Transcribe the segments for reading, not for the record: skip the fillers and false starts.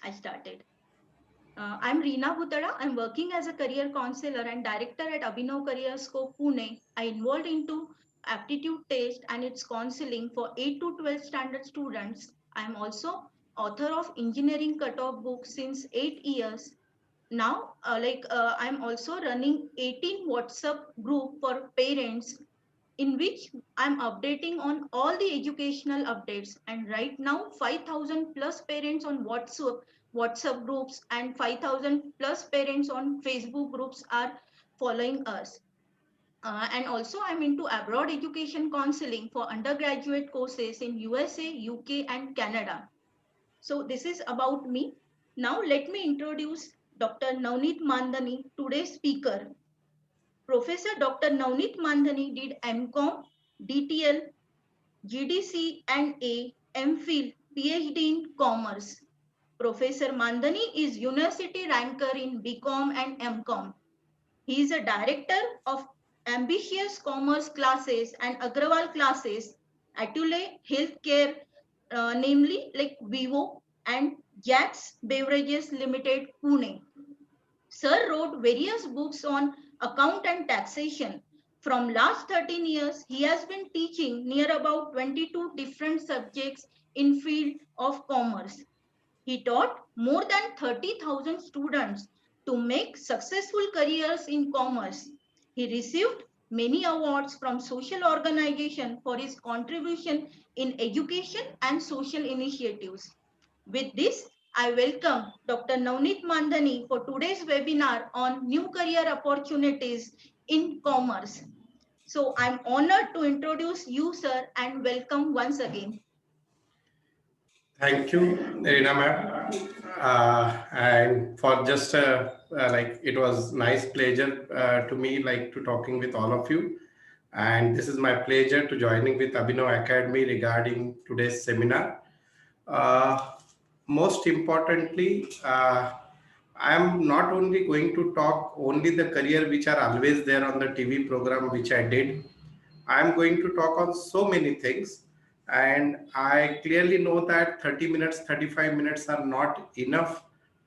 I started. I'm Reena Bhutada. I'm working as a career counselor and director at Abhinav Career Scope Pune. I involved into aptitude test and its counseling for 8 to 12 standard students. I'm also author of engineering cutoff book since 8 years. Now, I'm also running 18 WhatsApp group for parents in which I'm updating on all the educational updates. And right now, 5,000 plus parents on WhatsApp groups and 5,000 plus parents on Facebook groups are following us. And also, I'm into abroad education counseling for undergraduate courses in USA, UK, and Canada. So this is about me. Now let me introduce Dr. Navneet Mandani, today's speaker. Professor Dr. Navneet Mandani did MCom, DTL, GDC and A, MPhil, PhD in Commerce. Professor Mandani is university ranker in BCom and MCom. He is a director of ambitious commerce classes and Agrawal classes, Atule Healthcare, namely like Vivo and Jack's Beverages Limited, Pune. Sir wrote various books on account and taxation. From last 13 years, he has been teaching near about 22 different subjects in field of commerce. He taught more than 30,000 students to make successful careers in commerce. He received many awards from social organizations for his contribution in education and social initiatives. With this, I welcome Dr. Navneet Mandani for today's webinar on new career opportunities in commerce. So I'm honored to introduce you, sir, and welcome once again. Thank you, Reena ma'am. And for just like it was nice pleasure to me like to talking with all of you. And this is my pleasure to joining with Abhinav Academy regarding today's seminar. Uh, Most importantly, I am not only going to talk only the career which are always there on the TV program which I did. I am going to talk on so many things, and I clearly know that 30 minutes, 35 minutes are not enough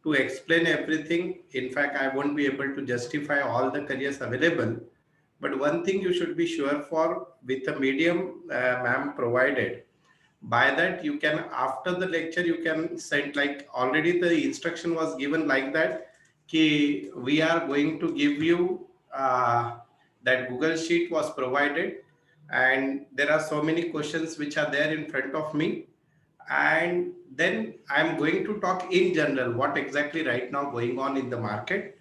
to explain everything. In fact, I won't be able to justify all the careers available. But one thing you should be sure for with the medium ma'am provided, by that you can after the lecture you can send like already the instruction was given like that ki we are going to give you that Google sheet was provided, and there are so many questions which are there in front of me, and then I'm going to talk in general what exactly right now going on in the market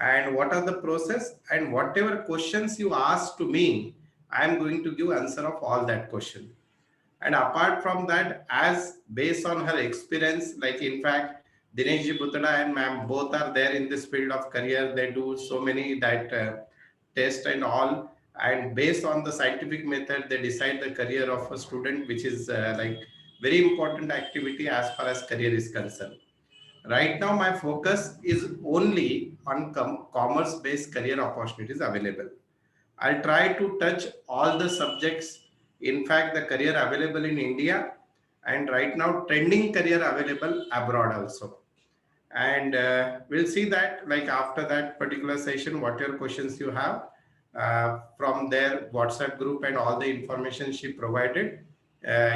and what are the process, and whatever questions you ask to me I'm going to give answer of all that question. And apart from that, as based on her experience, like in fact, Dinesh Ji Bhutada and ma'am both are there in this field of career. They do so many that test and all. And based on the scientific method, they decide the career of a student, which is like very important activity as far as career is concerned. Right now, my focus is only on commerce-based career opportunities available. I'll try to touch all the subjects. In fact, the career available in India, and right now trending career available abroad also. And we'll see that like after that particular session, whatever questions you have from their WhatsApp group and all the information she provided,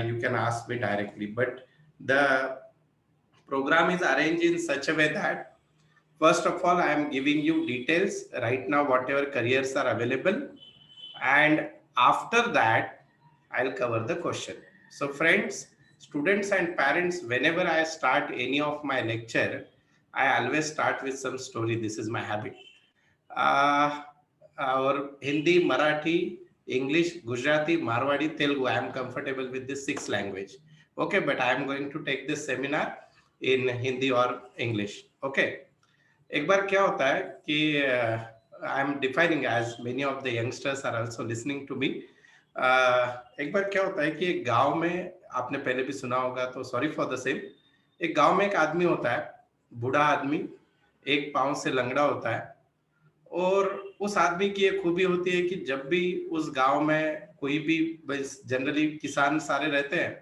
you can ask me directly. But the program is arranged in such a way that first of all, I am giving you details right now, whatever careers are available, and after that I'll cover the question. So friends, students and parents, whenever I start any of my lecture, I always start with some story. This is my habit. uh, or Hindi, Marathi, English, Gujarati, Marwadi, Telugu, I am comfortable with this 6 language. Okay, but I am going to take this seminar in Hindi or English. Okay. एक बार क्या होता है कि I am defining as many of the youngsters are also listening to me. एक बार क्या होता है कि एक गांव में, आपने पहले भी सुना होगा तो सॉरी फॉर द सेम, एक गांव में एक आदमी होता है, बूढ़ा आदमी, एक पांव से लंगड़ा होता है, और उस आदमी की एक खूबी होती है कि जब भी उस गांव में कोई भी, जनरली किसान सारे रहते हैं,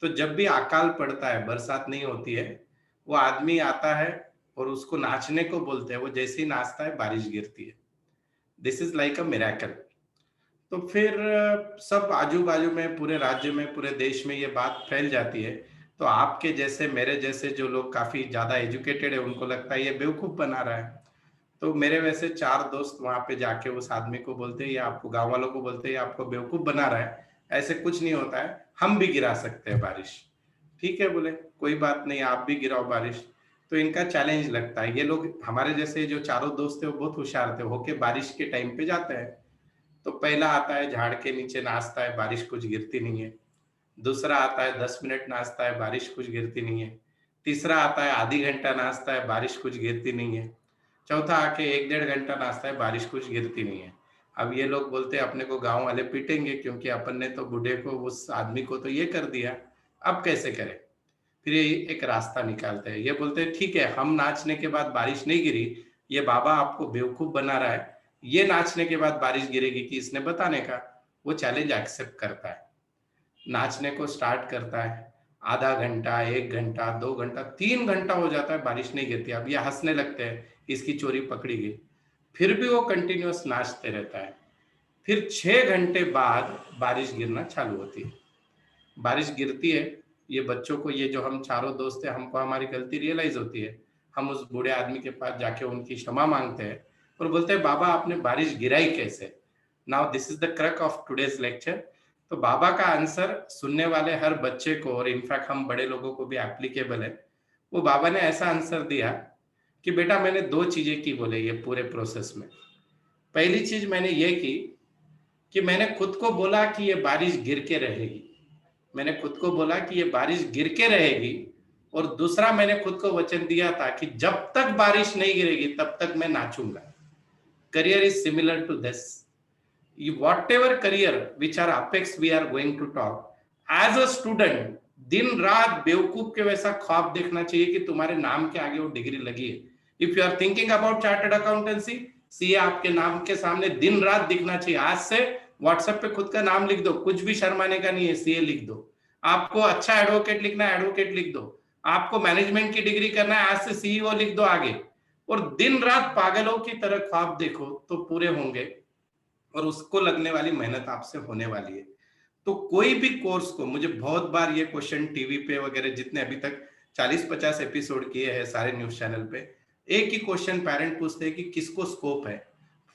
तो जब भी अकाल पड़ता है, बरसात नहीं होती है, वो आदमी आता है और उसको नाचने को बोलते हैं, वो जैसे ही नाचता है बारिश गिरती है। This is like a miracle. तो फिर सब आजू बाजू में, पूरे राज्य में, पूरे देश में ये बात फैल जाती है। तो आपके जैसे, मेरे जैसे जो लोग काफी ज्यादा एजुकेटेड है, उनको लगता है ये बेवकूफ बना रहा है। तो मेरे वैसे 4 दोस्त वहां पे जाके उस आदमी को बोलते हैं, ये आपको, गांव वालों को बोलते हैं, ये आपको बेवकूफ बना रहा है, ऐसे कुछ नहीं होता है, हम भी गिरा सकते हैं बारिश। ठीक है बोले, कोई बात नहीं, आप भी गिराओ बारिश। तो इनका चैलेंज लगता है। ये लोग, हमारे जैसे जो चारों दोस्त थे, वो बहुत होशियार थे, होके बारिश के टाइम पे जाते हैं। तो पहला आता है, झाड़ के नीचे नाचता है, बारिश कुछ गिरती नहीं है। दूसरा आता है, 10 मिनट नाचता है, बारिश कुछ गिरती नहीं है। तीसरा आता है, आधी घंटा नाचता है, बारिश कुछ गिरती नहीं है। चौथा आके 1 डेढ़ घंटा नाचता है, बारिश कुछ गिरती नहीं है। अब ये लोग बोलते हैं अपने को गांव वाले पीटेंगे, क्योंकि अपन ने तो बूढ़े को, उस आदमी को तो ये कर दिया, अब कैसे करें। फिर ये एक रास्ता निकालते हैं, ये बोलते हैं ठीक है, हम नाचने के बाद बारिश नहीं गिरी, ये बाबा आपको बेवकूफ बना रहा है, ये नाचने के बाद बारिश गिरेगी कि इसने बताने का। वो चैलेंज एक्सेप्ट करता है, नाचने को स्टार्ट करता है। आधा घंटा, 1 घंटा, 2 घंटा, 3 घंटा हो जाता है, बारिश नहीं गिरती। अब ये हंसने लगते हैं, इसकी चोरी पकड़ी गई। फिर भी वो कंटिन्यूअस नाचते रहता है। फिर 6 घंटे बाद बारिश गिरना चालू होती है। बारिश गिरती है, ये बच्चों को, ये जो हम चारों दोस्त हैं, हमको हमारी गलती रियलाइज होती है। हम उस बूढ़े आदमी के पास जाके उनकी क्षमा मांगते हैं और बोलते हैं, बाबा आपने बारिश गिराई कैसे। Now this is the crux of today's lecture. तो बाबा का आंसर सुनने वाले हर बच्चे को, और इनफैक्ट हम बड़े लोगों को भी एप्लीकेबल है। वो बाबा ने ऐसा आंसर दिया कि बेटा मैंने 2 चीजें की, बोले ये पूरे प्रोसेस में। पहली चीज मैंने ये की कि मैंने खुद को बोला कि ये बारिश गिर के रहेगी। मैंने खुद को बोला कि ये बारिश गिर के रहेगी। और दूसरा, मैंने खुद को वचन दिया था कि जब तक बारिश नहीं गिरेगी तब तक मैं नाचूंगा। Career is similar to this. whatever career which are apex we are going to talk, as a student दिन रात बेवकूफ के वैसा ख्वाब देखना चाहिए कि तुम्हारे नाम के आगे वो डिग्री लगी है। If you are thinking about chartered accountancy, CA आपके नाम के सामने दिन रात दिखना चाहिए। आज से व्हाट्सएप पे खुद का नाम लिख दो, कुछ भी शर्माने का नहीं है, सीए लिख दो। आपको अच्छा एडवोकेट लिखना है, एडवोकेट लिख दो। आपको मैनेजमेंट की डिग्री करना है, आज से सीईओ लिख दो आगे। और दिन रात पागलों की तरह ख्वाब देखो तो पूरे होंगे, और उसको लगने वाली मेहनत आपसे होने वाली है। तो कोई भी कोर्स को, मुझे बहुत बार ये क्वेश्चन टीवी पे वगैरह, जितने अभी तक 40-50 एपिसोड किए हैं सारे न्यूज चैनल पे, एक ही क्वेश्चन पेरेंट पूछते हैं कि किसको स्कोप है।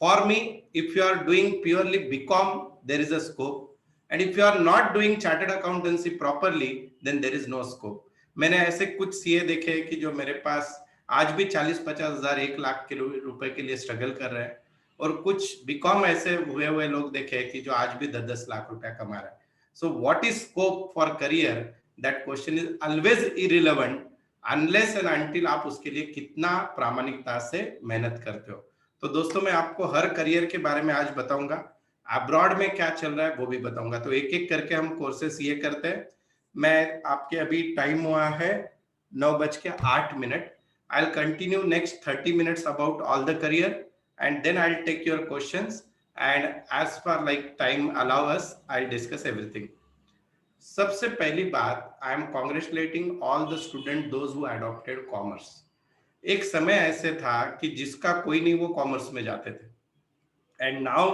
For me, if you are doing purely BCom, there is a scope, and if you are not doing chartered accountancy properly, then there is no scope. मैंने ऐसे कुछ सीए देखे हैं कि जो मेरे पास आज भी 40-50 हजार, 1 लाख के रुपए के लिए स्ट्रगल कर रहे हैं। और कुछ बीकॉम ऐसे हुए लोग देखे कि जो आज भी 10-10 लाख रुपया कमा रहा है। So what is scope for career, that question is always irrelevant unless and until आप उसके लिए कितना प्रामाणिकता से मेहनत करते हो। तो दोस्तों, मैं आपको हर करियर के बारे में आज बताऊंगा, अब्रॉड में क्या चल रहा है वो भी बताऊंगा। तो एक एक करके हम कोर्सेस ये करते हैं। मैं आपके, अभी टाइम हुआ है 9:08। I will continue next 30 minutes about all the career, and then I'll take your questions, and as far like time allow us, I'll discuss everything. सबसे पहली बात, I am congratulating all the students those who adopted commerce. एक समय ऐसे था कि जिसका कोई नहीं वो कॉमर्स में जाते थे, and now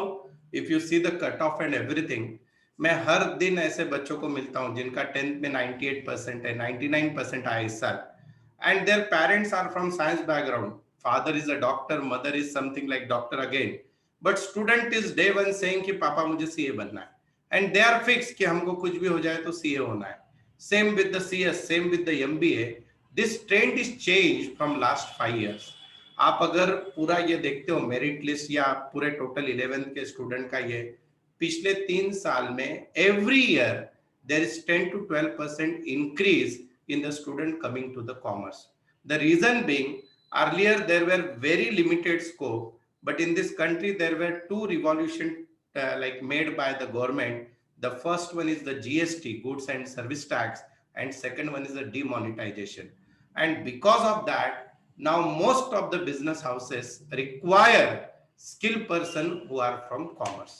if you see the cut off and everything, मैं हर दिन ऐसे बच्चों को मिलता हूं जिनका 10th में 98% है, 99% आया इस साल, and their parents are from science background. Father is a doctor, mother is something like doctor again, but student is day one saying कि पापा मुझे सीए बनना है, and they are fixed कि हमको कुछ भी हो जाए तो सीए होना है। Same with the CS, same with the MBA. This trend is changed from last 5 years. आप अगर पूरा ये देखते हो मेरिट लिस्ट या पूरे टोटल 11th के स्टूडेंट का, ये पिछले 3 साल में every year there is 10 to 12% increase in the student coming to the commerce. The reason being, earlier there were very limited scope, but in this country there were 2 revolution like made by the government. The first one is the GST, goods and service tax, and second one is the demonetization. And because of that, now most of the business houses require skilled person who are from commerce.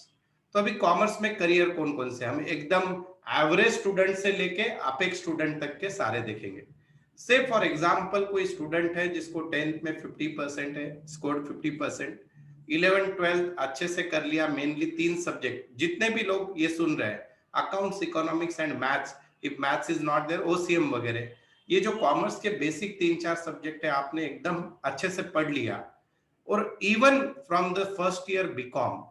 तो अभी commerce में career कौन कौन से, हम एकदम average student से लेके अपेक्स स्टूडेंट तक के सारे देखेंगे। से फॉर एग्जाम्पल कोई स्टूडेंट है जिसको 10th में 50% है, स्कोर्ड 50%, 11th 12th अच्छे से कर लिया, मेनली 3 सब्जेक्ट, जितने भी लोग ये सुन रहे हैं, accounts, economics and maths, if maths is not there, OCM वगैरह, ये जो कॉमर्स के बेसिक 3-4 सब्जेक्ट है आपने एकदम अच्छे से पढ़ लिया, और even from the first year BCom,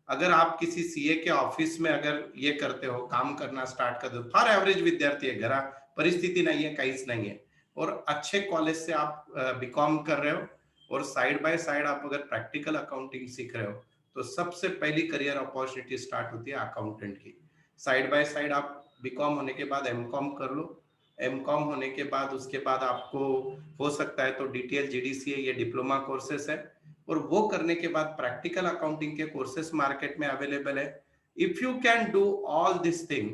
अगर आप किसी सीए के ऑफिस में अगर ये करते हो, काम करना स्टार्ट कर दो, फॉर एवरेज विद्यार्थी है, घरा परिस्थिति नहीं है, कहीं नहीं है, और अच्छे कॉलेज से आप बीकॉम कर रहे हो, और साइड बाय साइड आप अगर प्रैक्टिकल अकाउंटिंग सीख रहे हो, तो सबसे पहली करियर अपॉर्चुनिटी स्टार्ट होती है अकाउंटेंट की। साइड बाय साइड आप बीकॉम होने के बाद एमकॉम कर लो, एमकॉम होने के बाद उसके बाद आपको हो सकता है तो डीटीएल, जीडीसीए, ये डिप्लोमा कोर्सेस है, और वो करने के बाद प्रैक्टिकल अकाउंटिंग के कोर्सेस मार्केट में अवेलेबल है। If you can do all this thing,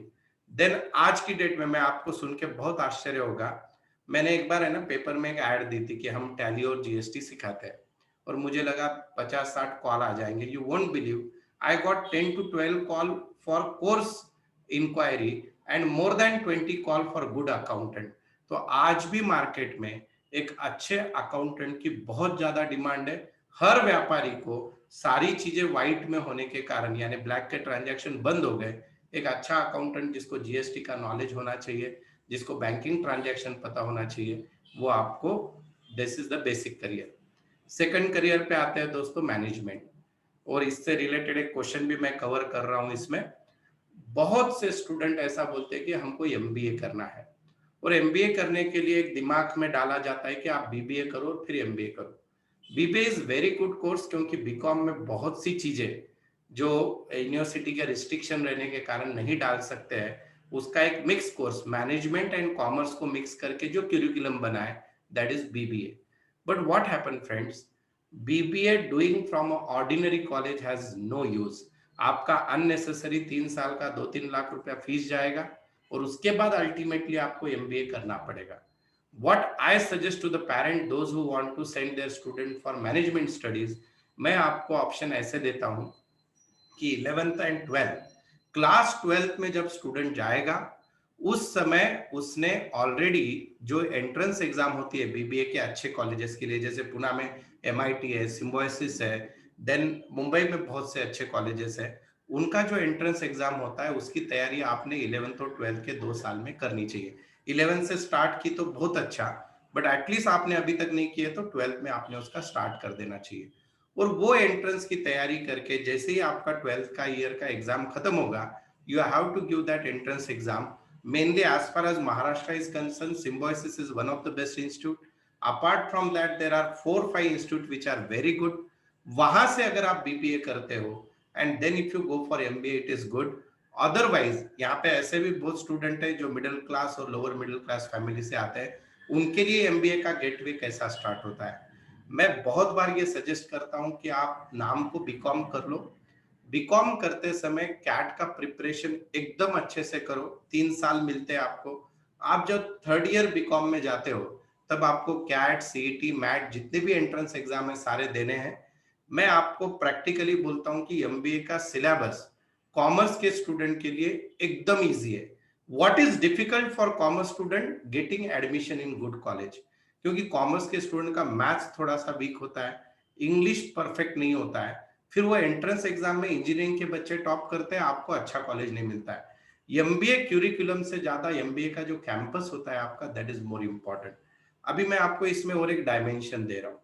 then आज की डेट में, मैं आपको सुन के बहुत आश्चर्य होगा, मैंने एक बार है ना पेपर में एक ऐड दी थी कि हम टैली और जीएसटी सिखाते हैं, और मुझे लगा 50-60 कॉल आ जाएंगे। You won't believe, I got 10 to 12 call for course enquiry and more than 20 call for good accountant. तो आज भी मार्केट में एक अच्छे अकाउंटेंट की बहुत ज्यादा डिमांड है। हर व्यापारी को सारी चीजें व्हाइट में होने के कारण, यानी ब्लैक के ट्रांजैक्शन बंद हो गए, एक अच्छा अकाउंटेंट जिसको जीएसटी का नॉलेज होना चाहिए, जिसको बैंकिंग ट्रांजैक्शन पता होना चाहिए, वो आपको, this is the basic career. Second career पे आते हैं दोस्तों, मैनेजमेंट, और इससे रिलेटेड एक क्वेश्चन भी मैं कवर कर रहा हूं इसमें। बहुत से स्टूडेंट ऐसा बोलते हैं कि हमको एमबीए करना है, और एमबीए करने के लिए एक दिमाग में डाला जाता है कि आप बीबीए करो और फिर एमबीए करो। BBA is very good course, क्योंकि बीकॉम में बहुत सी चीजें जो यूनिवर्सिटी के रिस्ट्रिक्शन रहने के कारण नहीं डाल सकते हैं, उसका एक mix course, management and commerce को मिक्स करके जो क्यूरिकुलम बना है, that is BBA. But what happen friends, BBA doing from ordinary college has no use. आपका अननेसेसरी 3 साल का 2-3 लाख रुपया फीस जाएगा, और उसके बाद अल्टीमेटली आपको एमबीए करना पड़ेगा। What I suggest to the parent, those who want to send their student for management studies, मैं आपको ऑप्शन ऐसे देता हूं कि 11th and 12th, class 12th में जब स्टूडेंट जाएगा, उस समय उसने ऑलरेडी जो एंट्रेंस एग्जाम होती है बीबीए के अच्छे कॉलेजेस के लिए, जैसे पुणे में एमआईटी है, सिम्बोसिस है, देन मुंबई में बहुत से अच्छे कॉलेजेस है, उनका जो एंट्रेंस एग्जाम होता है उसकी तैयारी आपने 11th और 12th के 2 साल में करनी चाहिए। 11th से स्टार्ट की तो बहुत अच्छा, बट एटलीस्ट आपने अभी तक नहीं किया तो 12th में आपने उसका स्टार्ट कर देना चाहिए। और वो एंट्रेंस की तैयारी करके जैसे ही आपका 12th का ईयर का एग्जाम खत्म होगा, you have to give that entrance exam. Mainly as far as Maharashtra is concerned, Symbiosis is one of the best institute. Apart from that, there are 4-5 institute which are very good. वहां से अगर आप BBA करते हो, and then if you go for MBA, it is good. Otherwise, यहाँ पे ऐसे भी बहुत स्टूडेंट है जो मिडिल क्लास और लोअर मिडिल क्लास फैमिली से आते हैं, उनके लिए एमबीए का गेटवे कैसा स्टार्ट होता है। मैं बहुत बार ये सजेस्ट करता हूँ कि आप नाम को बीकॉम कर लो, बीकॉम करते समय कैट का प्रिपरेशन एकदम अच्छे से करो, 3 साल मिलते हैं आपको। आप जब 3rd ईयर बीकॉम में जाते हो, तब आपको कैट, सीईटी, मैट, जितने भी एंट्रेंस एग्जाम है सारे देने हैं। मैं आपको प्रैक्टिकली बोलता हूं कि एमबीए का सिलेबस कॉमर्स के स्टूडेंट के लिए एकदम इजी है। What is difficult for commerce student? Getting admission in good college, क्योंकि कॉमर्स के स्टूडेंट का मैथ्स थोड़ा सा वीक होता है, इंग्लिश परफेक्ट नहीं होता है, फिर वो एंट्रेंस एग्जाम में इंजीनियरिंग के बच्चे टॉप करते हैं, आपको अच्छा कॉलेज नहीं मिलता है। एमबीए क्यूरिकुलम से ज्यादा एमबीए का जो कैंपस होता है आपका, दैट इज मोर इम्पोर्टेंट। अभी मैं आपको इसमें और एक डायमेंशन दे रहा हूँ।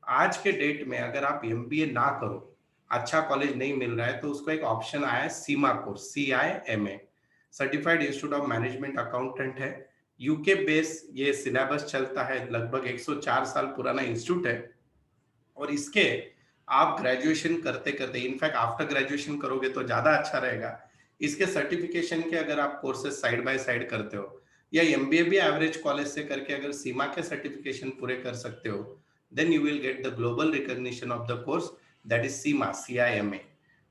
आज के डेट में अगर आप एमबीए ना करो, अच्छा कॉलेज नहीं मिल रहा है, तो उसको एक ऑप्शन आया है CIMA course, CIMA, certified institute of management accountant है, यूके बेस ये सिलेबस चलता है, लगभग 104 साल पुराना इंस्टीट्यूट है, और इसके आप ग्रेजुएशन करते करते, इनफैक्ट आफ्टर ग्रेजुएशन करोगे तो ज्यादा अच्छा रहेगा। इसके सर्टिफिकेशन के अगर आप कोर्सेज साइड बाय साइड करते हो, या एमबीए भी एवरेज कॉलेज से करके अगर सीमा के सर्टिफिकेशन पूरे कर सकते हो, then you will get the global recognition of the course, that is CIMA, CIMA।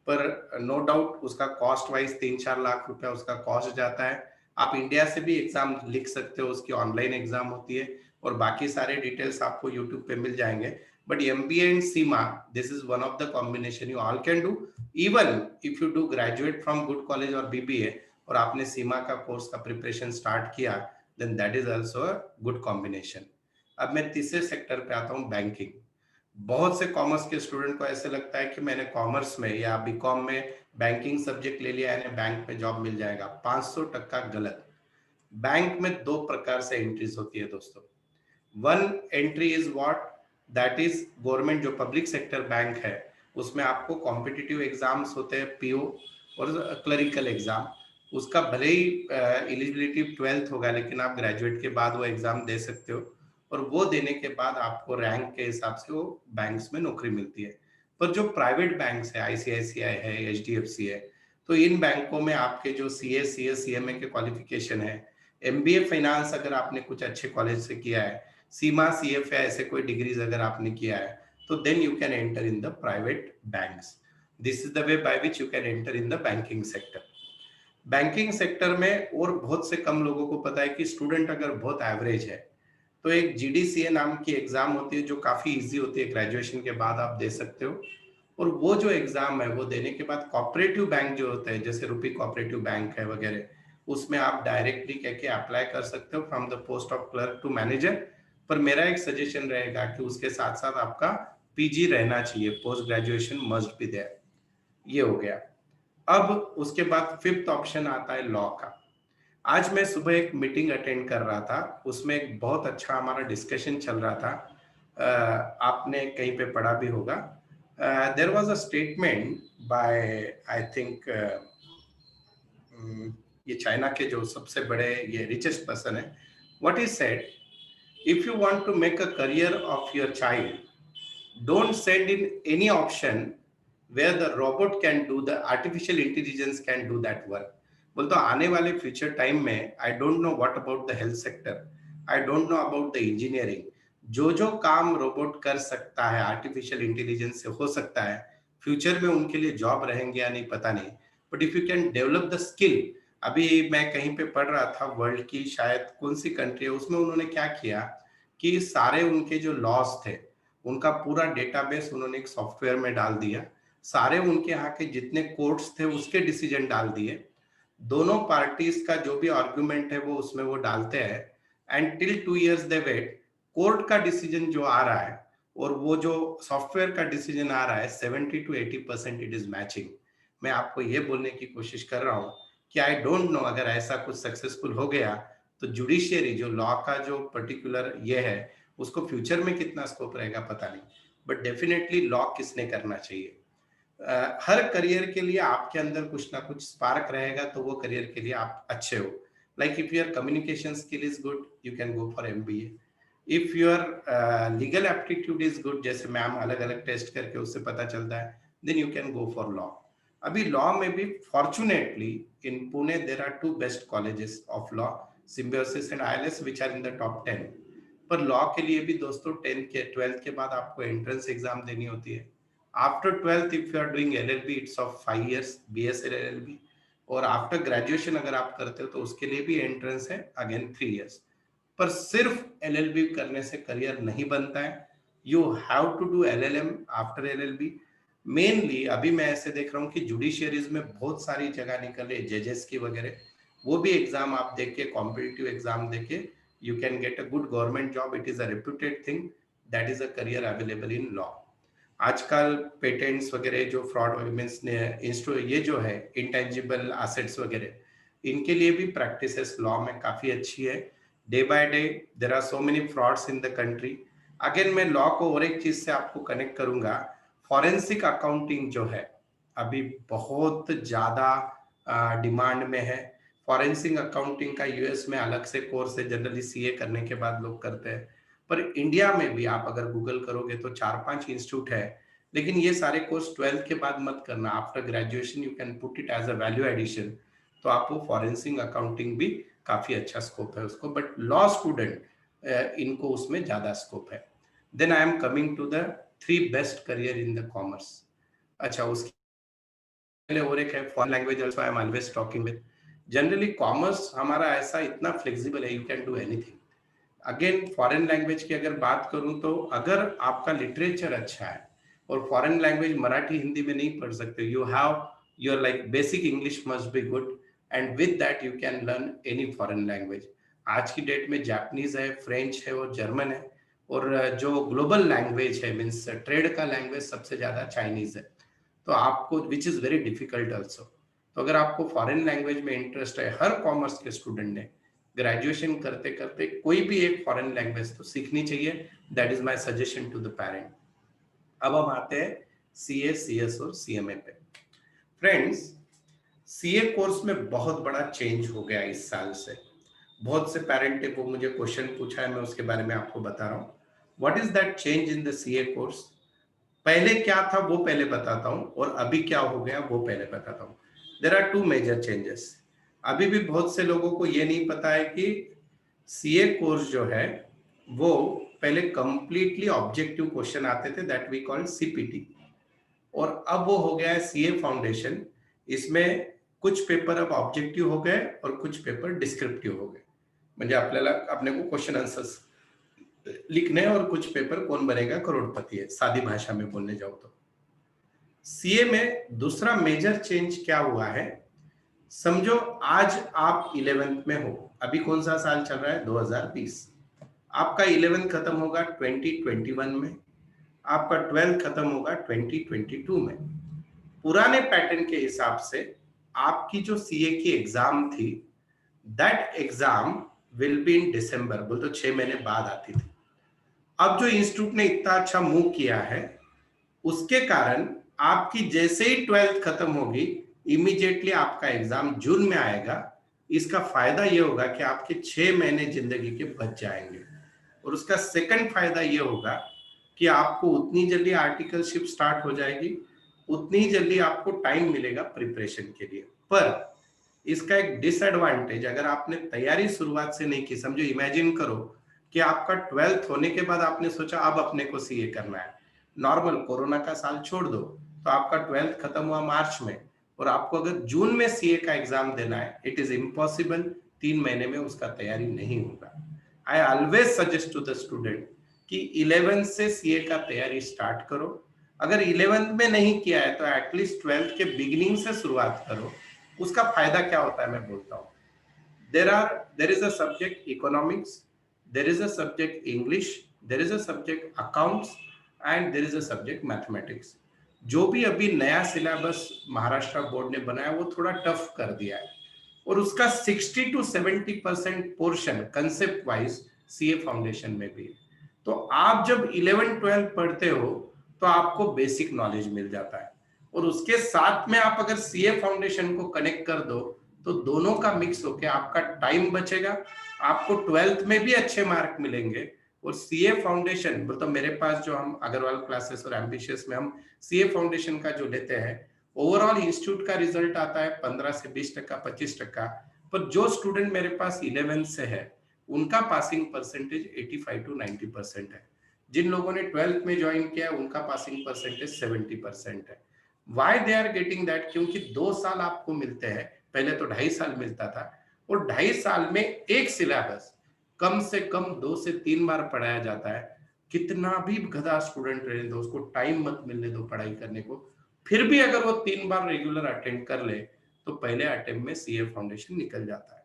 पर नो डाउट उसका कॉस्ट वाइज 3-4 लाख रुपया उसका कॉस्ट जाता है। आप इंडिया से भी एग्जाम लिख सकते हो, उसकी ऑनलाइन एग्जाम होती है, और बाकी सारे डिटेल्स आपको यूट्यूब पे मिल जाएंगे। But MBA and CIMA, this is one of the combination you all can do. Even if you do graduate from good college or BBA, और आपने CIMA का कोर्स का प्रिपरेशन स्टार्ट किया, then that is also a good combination. अब मैं तीसरे sector पे आता हूँ, बैंकिंग. बहुत से कॉमर्स के स्टूडेंट को ऐसे लगता है कि मैंने कॉमर्स में या बीकॉम में बैंकिंग सब्जेक्ट ले लिया है, बैंक में जॉब मिल जाएगा. 500% गलत. बैंक में दो प्रकार से एंट्रीज होती है दोस्तों. One entry is what, that is government जो पब्लिक सेक्टर बैंक है उसमें आपको कॉम्पिटिटिव एग्जाम्स होते हैं, पीओ और क्लरिकल एग्जाम. उसका भले ही एलिजिबिलिटी 12th होगा, लेकिन आप ग्रेजुएट के बाद वो एग्जाम दे सकते हो और वो देने के बाद आपको रैंक के हिसाब से वो बैंक्स में नौकरी मिलती है. पर जो प्राइवेट बैंक्स है, आईसीआईसीआई है, एचडीएफसी है, तो इन बैंकों में आपके जो सीए, सीएस, सीएमए के क्वालिफिकेशन है, एमबीए फाइनेंस अगर आपने कुछ अच्छे कॉलेज से किया है, सीमा, सीएफ या ऐसे कोई डिग्रीज अगर आपने किया है, तो then you can enter in the private banks. This is the way by which you can enter in the banking sector. Banking sector में और बहुत से कम लोगों को पता है कि स्टूडेंट अगर बहुत एवरेज है तो एक जीडीसीए नाम की एग्जाम होती है जो काफी इजी होती है, ग्रेजुएशन के बाद आप दे सकते हो. और वो जो एग्जाम है वो देने के बाद कोऑपरेटिव बैंक जो होता है, जैसे रूपी कोऑपरेटिव बैंक है वगैरह, उसमें आप डायरेक्टली कह के अप्लाई कर सकते हो from the post of clerk to manager. पर मेरा एक सजेशन रहेगा कि उसके साथ साथ आपका पीजी रहना चाहिए, post graduation must be there. ये हो गया. अब उसके बाद फिफ्थ ऑप्शन आता है लॉ का. आज मैं सुबह एक मीटिंग अटेंड कर रहा था, उसमें एक बहुत अच्छा हमारा डिस्कशन चल रहा था. आपने कहीं पे पढ़ा भी होगा. There was a statement by, I think, ये चाइना के जो सबसे बड़े ये रिचेस्ट पर्सन है. What is said, if you want to make a career of your child, don't send in any option where the robot can do, the artificial intelligence can do that work. बोलते आने वाले future time में आई don't know what about the health sector, I don't know about the engineering. जो जो काम robot कर सकता है, आर्टिफिशियल इंटेलिजेंस से हो सकता है, फ्यूचर में उनके लिए जॉब रहेंगे या नहीं पता नहीं. But if you can develop the skill. अभी मैं कहीं पे पढ़ रहा था, वर्ल्ड की शायद कौन सी कंट्री है, उसमें उन्होंने क्या किया कि सारे उनके जो लॉस थे उनका पूरा डेटाबेस उन्होंने एक सॉफ्टवेयर में डाल दिया. सारे उनके यहाँ के जितने कोर्ट्स थे उसके डिसीजन डाल दिए. दोनों पार्टीज का जो भी आर्गुमेंट है वो उसमें वो डालते हैं. And till 2 years they wait. Court का डिसीजन जो आ रहा है और वो जो सॉफ्टवेयर का डिसीजन आ रहा है, 70 to 80% इट इज मैचिंग. मैं आपको ये बोलने की कोशिश कर रहा हूँ कि आई डोंट नो अगर ऐसा कुछ सक्सेसफुल हो गया तो जुडिशियरी जो लॉ का जो पर्टिकुलर ये है उसको फ्यूचर में कितना स्कोप रहेगा पता नहीं. बट डेफिनेटली लॉ किसने करना चाहिए. हर करियर के लिए आपके अंदर कुछ ना कुछ स्पार्क रहेगा तो वो करियर के लिए आप अच्छे हो. Like if your communication skill is good, you can go for MBA. If your legal aptitude is good, जैसे मैम अलग अलग टेस्ट करके उससे पता चलता है, then you can go for law. अभी लॉ में भी fortunately in Pune there are 2 best colleges of law, Symbiosis and ILS, which are in the top 10. पर लॉ के लिए भी दोस्तों 12th के बाद आपको एंट्रेंस एग्जाम देनी होती है. After 12th if you are doing LLB, it's of 5 years BSL LLB. और आफ्टर ग्रेजुएशन अगर आप करते हो तो उसके लिए भी एंट्रेंस है, अगेन 3 years. पर सिर्फ एलएलबी करने से करियर नहीं बनता है. You have to do LLM after LLB. Mainly अभी मैं ऐसे देख रहा हूँ कि जुडिशियरीज में बहुत सारी जगह निकल रही है, जजेस की वगैरह. वो भी एग्जाम आप देख के, कॉम्पिटिटिव एग्जाम देख के, you can get a good government job. It is a reputed thing. That is a career available in law. आजकल पेटेंट्स वगैरह जो फ्रॉड मीन्स ये जो है इंटेंजिबल एसेट्स वगैरह, इनके लिए भी प्रैक्टिसेस लॉ में काफी अच्छी है. Day by day there are so many frauds in the country. Again मैं लॉ को और एक चीज से आपको कनेक्ट करूंगा. फॉरेंसिक अकाउंटिंग जो है अभी बहुत ज्यादा डिमांड में है. फॉरेंसिक अकाउंटिंग का यूएस में अलग से कोर्स है, जनरली सीए करने के बाद लोग करते हैं. पर इंडिया में भी आप अगर गूगल करोगे तो 4-5 इंस्टीट्यूट है. लेकिन ये सारे कोर्स 12th के बाद मत करना. After graduation you can put it as a value addition. तो आपको फॉरेंसिक अकाउंटिंग भी काफी अच्छा स्कोप है उसको. बट लॉ स्टूडेंट इनको उसमें ज्यादा स्कोप है. Then I am coming to the 3 best career in the commerce. अच्छा, उसके और एक है foreign language, also I am always talking with. Generally commerce हमारा ऐसा इतना फ्लेक्सिबल है, you can do anything. Again foreign language की अगर बात करूं तो अगर आपका लिटरेचर अच्छा है और फॉरेन लैंग्वेज मराठी हिंदी में नहीं पढ़ सकते, you have your like basic English must be good, and with that you can learn any foreign language. आज की डेट में जापानीज है, फ्रेंच है और जर्मन है, और जो ग्लोबल लैंग्वेज है मीन्स ट्रेड का लैंग्वेज सबसे ज्यादा चाइनीज है। तो आपको which is very difficult also. तो अगर आपको फॉरेन लैंग्वेज में इंटरेस्ट है, हर कॉमर्स के स्टूडेंट ने ग्रेजुएशन करते करते कोई भी एक फॉरेन लैंग्वेज तो सीखनी चाहिए। That is my suggestion to the parent. अब हम आते हैं सीए, सीएस और सीएमए पे। फ्रेंड्स, सीए कोर्स में बहुत बड़ा चेंज हो गया इस साल से। बहुत से पेरेंट ने वो मुझे क्वेश्चन पूछा है, मैं उसके बारे में आपको बता रहा हूँ। What is that change in the CA course? पहले क्या था वो पहले बताता हूँ, और अभी क्या हो गया वो पहले बताता हूँ। There are two major changes. अभी भी बहुत से लोगों को ये नहीं पता है कि सीए कोर्स जो है वो पहले कंप्लीटली ऑब्जेक्टिव क्वेश्चन आते थे, दैट वी कॉल्ड सीपीटी, और अब वो हो गया है सीए फाउंडेशन। इसमें कुछ पेपर अब ऑब्जेक्टिव हो गए और कुछ पेपर डिस्क्रिप्टिव हो गए। म्हणजे आपल्याला अपने को क्वेश्चन आंसर्स लिखने, और कुछ पेपर कौन बनेगा करोड़पति है, सादी भाषा में बोलने जाओ तो। सीए में दूसरा मेजर चेंज क्या हुआ है, समझो आज आप 11th में हो, अभी कौन सा साल चल रहा है 2020, आपका 11th खत्म होगा 2021 में, आपका 12th खत्म होगा 2022 में। पुराने पैटर्न के हिसाब से आपकी जो सीए की एग्जाम थी, that exam will be in December, बोल तो 6 महीने बाद आती थी। अब जो इंस्टीट्यूट ने इतना अच्छा मूव किया है, उसके कारण आपकी जैसे ही 12th खत्म होगी, इमीडिएटली आपका एग्जाम जून में आएगा। इसका फायदा ये होगा कि आपके 6 महीने जिंदगी के बच जाएंगे, और उसका सेकंड फायदा ये होगा कि आपको उतनी जल्दी आर्टिकलशिप स्टार्ट हो जाएगी, उतनी ही जल्दी आपको टाइम मिलेगा प्रिपरेशन के लिए। पर इसका एक डिसएडवांटेज, अगर आपने तैयारी शुरुआत से नहीं की, समझो इमेजिन करो कि आपका 12th होने के बाद आपने सोचा अब अपने को सीए करना है, नॉर्मल कोरोना का साल छोड़ दो, तो आपका 12th खत्म हुआ मार्च में, और आपको अगर जून में सीए का एग्जाम देना है, इट इज इम्पॉसिबल। 3 महीने में उसका तैयारी नहीं होगा। I always suggest to the student कि 11th से सीए का तैयारी स्टार्ट करो। अगर 11th में नहीं किया है तो एटलीस्ट 12th के बिगिनिंग से शुरुआत करो। उसका फायदा क्या होता है मैं बोलता हूँ। there is a subject economics, there is a subject English, there is a subject accounts, and there is a subject mathematics। जो भी अभी नया सिलेबस महाराष्ट्र बोर्ड ने बनाया वो थोड़ा टफ कर दिया है, और उसका 60 to 70% portion concept wise CA foundation में भी है। तो आप जब 11-12 पढ़ते हो तो आपको बेसिक नॉलेज मिल जाता है, और उसके साथ में आप अगर सीए फाउंडेशन को कनेक्ट कर दो तो दोनों का मिक्स होकर आपका टाइम बचेगा, आपको 12th में भी अच्छे मार्क मिलेंगे। और सीए फाउंडेशन तो मेरे पास जो हम अग्रवाल क्लासेस और एम्बिशियस में हम सीए फाउंडेशन का जो लेते हैं, ओवरऑल इंस्टीट्यूट का रिजल्ट आता है 15 से 20%, 25%। पर जो स्टूडेंट मेरे पास 11th से है उनका पासिंग परसेंटेज 85 to 90% है। जिन लोगों ने 12th में ज्वाइन किया उनका पासिंग परसेंटेज 70% है। Why they are getting that? क्योंकि 2 साल आपको मिलते हैं, पहले तो 2.5 साल मिलता था, और 2.5 साल में एक सिलेबस कम से कम 2 से 3 बार पढ़ाया जाता है। कितना भी गधा स्टूडेंट रहे दो, उसको टाइम मत मिलने दो पढ़ाई करने को, फिर भी अगर वो 3 बार रेगुलर अटेंड कर ले तो पहले अटेम्प्ट में सीए फाउंडेशन निकल जाता है।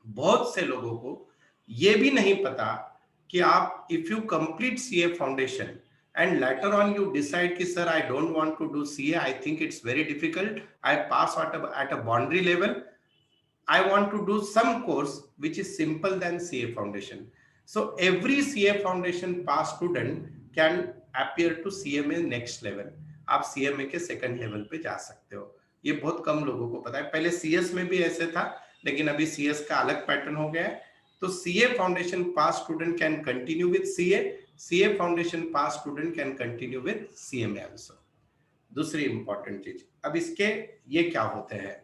बहुत से लोगों को ये भी नहीं पता कि आप if you complete CA foundation and later on you decide ki sir I don't want to do CA, I think it's very difficult, I pass at a boundary level, I want to do some course which is simple than CA foundation. So every CA foundation pass student can appear to CMA next level। आप CMA के second level पे जा सकते हो। ये बहुत कम लोगों को पता है। पहले CS में भी ऐसे था, लेकिन अभी CS का अलग पैटर्न हो गया है। तो CA foundation pass student can continue with CA foundation pass student can continue with CMA also. दूसरी इंपॉर्टेंट चीज, अब इसके ये क्या होते हैं,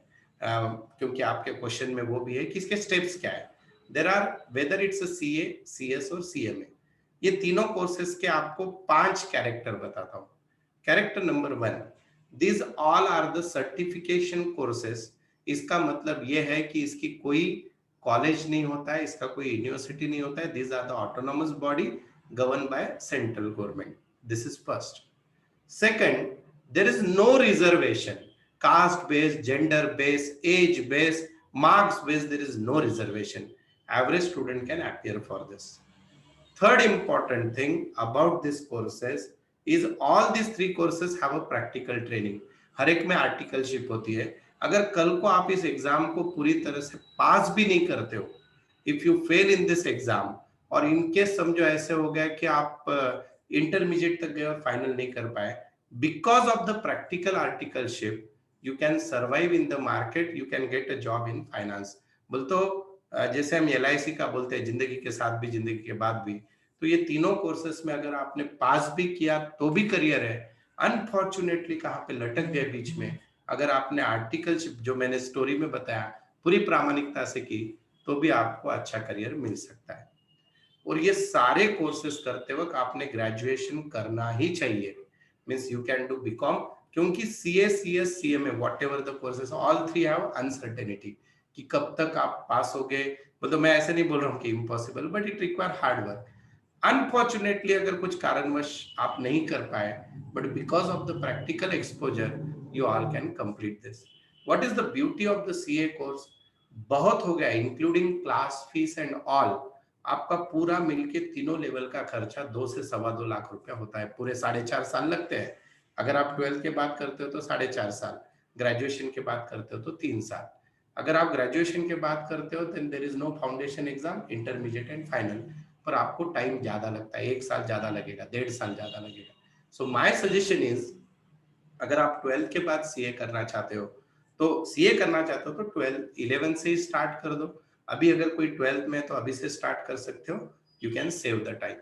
क्योंकि आपके क्वेश्चन में वो भी है कि इसके स्टेप्स क्या है। There are whether it's CA, CS और CMA, ये तीनों कोर्सेज के आपको 5 कैरेक्टर बताता हूँ। Character number 1, this all are the certification courses. इसका मतलब ये है कि इसकी कोई कॉलेज नहीं होता है, इसका कोई यूनिवर्सिटी नहीं होता है। This are the autonomous body govern by central government. This is first. Second, there is no reservation, caste based, gender based, age based, marks based, there is no reservation, average student can appear for this. Third important thing about these courses is all these three courses have a practical training. हर एक में articleship होती है. अगर कल को आप इस exam को पूरी तरह से पास भी नहीं करते हो, if you fail in this exam, और इनकेस समझो ऐसे हो गया कि आप इंटरमीडिएट तक गए और फाइनल नहीं कर पाए, because of the practical articleship you can survive in the market, you can get a job in finance. बोल तो जैसे हम LIC का बोलते हैं, जिंदगी के साथ भी जिंदगी के बाद भी, तो ये तीनों कोर्सेस में अगर आपने पास भी किया तो भी करियर है. अनफॉर्चुनेटली कहाँ पे लटक गए बीच में, अगर आपने आर्टिकलशिप जो मैंने स्टोरी में बताया पूरी प्रामाणिकता से की, तो भी आपको अच्छा करियर मिल सकता है. और ये सारे कोर्सेस करते वक्त आपने ग्रेजुएशन करना ही चाहिए. Means you can do BCom, क्योंकि CA, CS, CMA, whatever the courses, all three have uncertainty कि कब तक आप पास हो गए. मतलब मैं ऐसे नहीं बोल रहा हूँ कि impossible, but it require hard work. Unfortunately अगर कुछ कारणवश आप नहीं कर पाए, but because of the practical exposure you all can complete this. What is the beauty of the CA course? बहुत हो गया, including class fees and all. आपका पूरा मिलके तीनों लेवल का खर्चा 2 से 2.25 लाख रुपया होता है. पूरे 4.5 साल लगते हैं. अगर आप 12th के बाद करते हो तो 4.5 साल, ग्रेजुएशन के बाद करते हो तो 3 साल. अगर आप ग्रेजुएशन के बाद करते हो then there is no foundation exam, intermediate and final, पर आपको टाइम ज्यादा लगता है. 1 साल ज्यादा लगेगा, 1.5 साल ज्यादा लगेगा. सो माय सजेशन इज, अगर आप 12th के बाद CA करना चाहते हो, तो CA करना चाहते हो तो 11 से ही स्टार्ट कर दो. अभी अगर कोई 12th में है तो अभी से स्टार्ट कर सकते हो. You can save the time.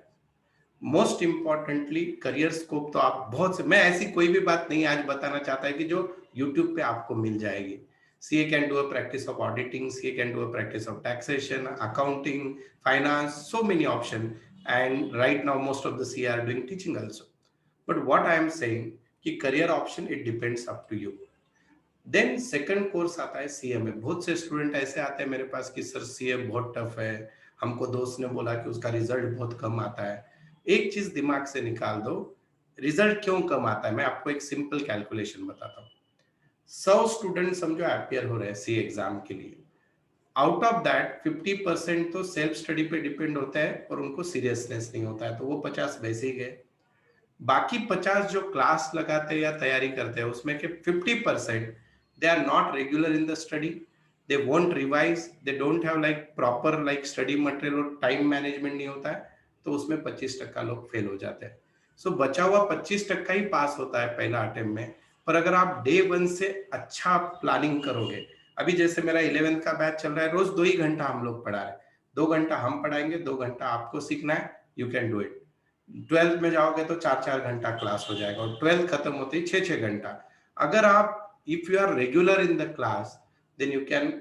Most importantly career scope तो आप बहुत से, मैं ऐसी कोई भी बात नहीं आज बताना चाहता है कि जो YouTube पे आपको मिल जाएगी. CA can do a practice of auditing, CA can do a practice of taxation, accounting, finance, so many options. And right now most of the CA are doing teaching also. But what I am saying कि career option it depends up to you. Then second course आता है CMA. बहुत से student ऐसे आते हैं मेरे पास कि सर CA बहुत टफ है, हमको दोस्त ने बोला कि उसका रिजल्ट बहुत कम आता है. एक चीज दिमाग से निकाल दो, रिजल्ट क्यों कम आता है. मैं आपको एक सिंपल कैलकुलेशन बताता हूँ. 100 स्टूडेंट समझो अपियर हो रहे हैं CA एग्जाम के लिए. आउट ऑफ दैट 50% तो सेल्फ स्टडी पे डिपेंड होता है और उनको सीरियसनेस नहीं होता है, तो वो 50 वैसे ही गए. बाकी 50 जो क्लास लगाते हैं या तैयारी करते हैं, उसमें के 50% they are not regular in the study, they won't revise, they don't have like proper like study material और टाइम मैनेजमेंट नहीं होता है, तो उसमें 25% लोग फेल हो जाते हैं. सो बचा हुआ 25% ही पास होता है पहला अटेम्प्ट में. पर अगर आप डे 1 से अच्छा प्लानिंग करोगे, अभी जैसे मेरा 11th का बैच चल रहा है, रोज 2 ही घंटा हम लोग पढ़ा रहे हैं. 2 घंटा हम पढ़ाएंगे, 2 घंटा आपको सीखना है, you can do it. 12th में जाओगे तो 4-4 घंटा क्लास हो जाएगा और 12th खत्म होते ही 6-6 घंटा. अगर आप if you are regular in the class then you can,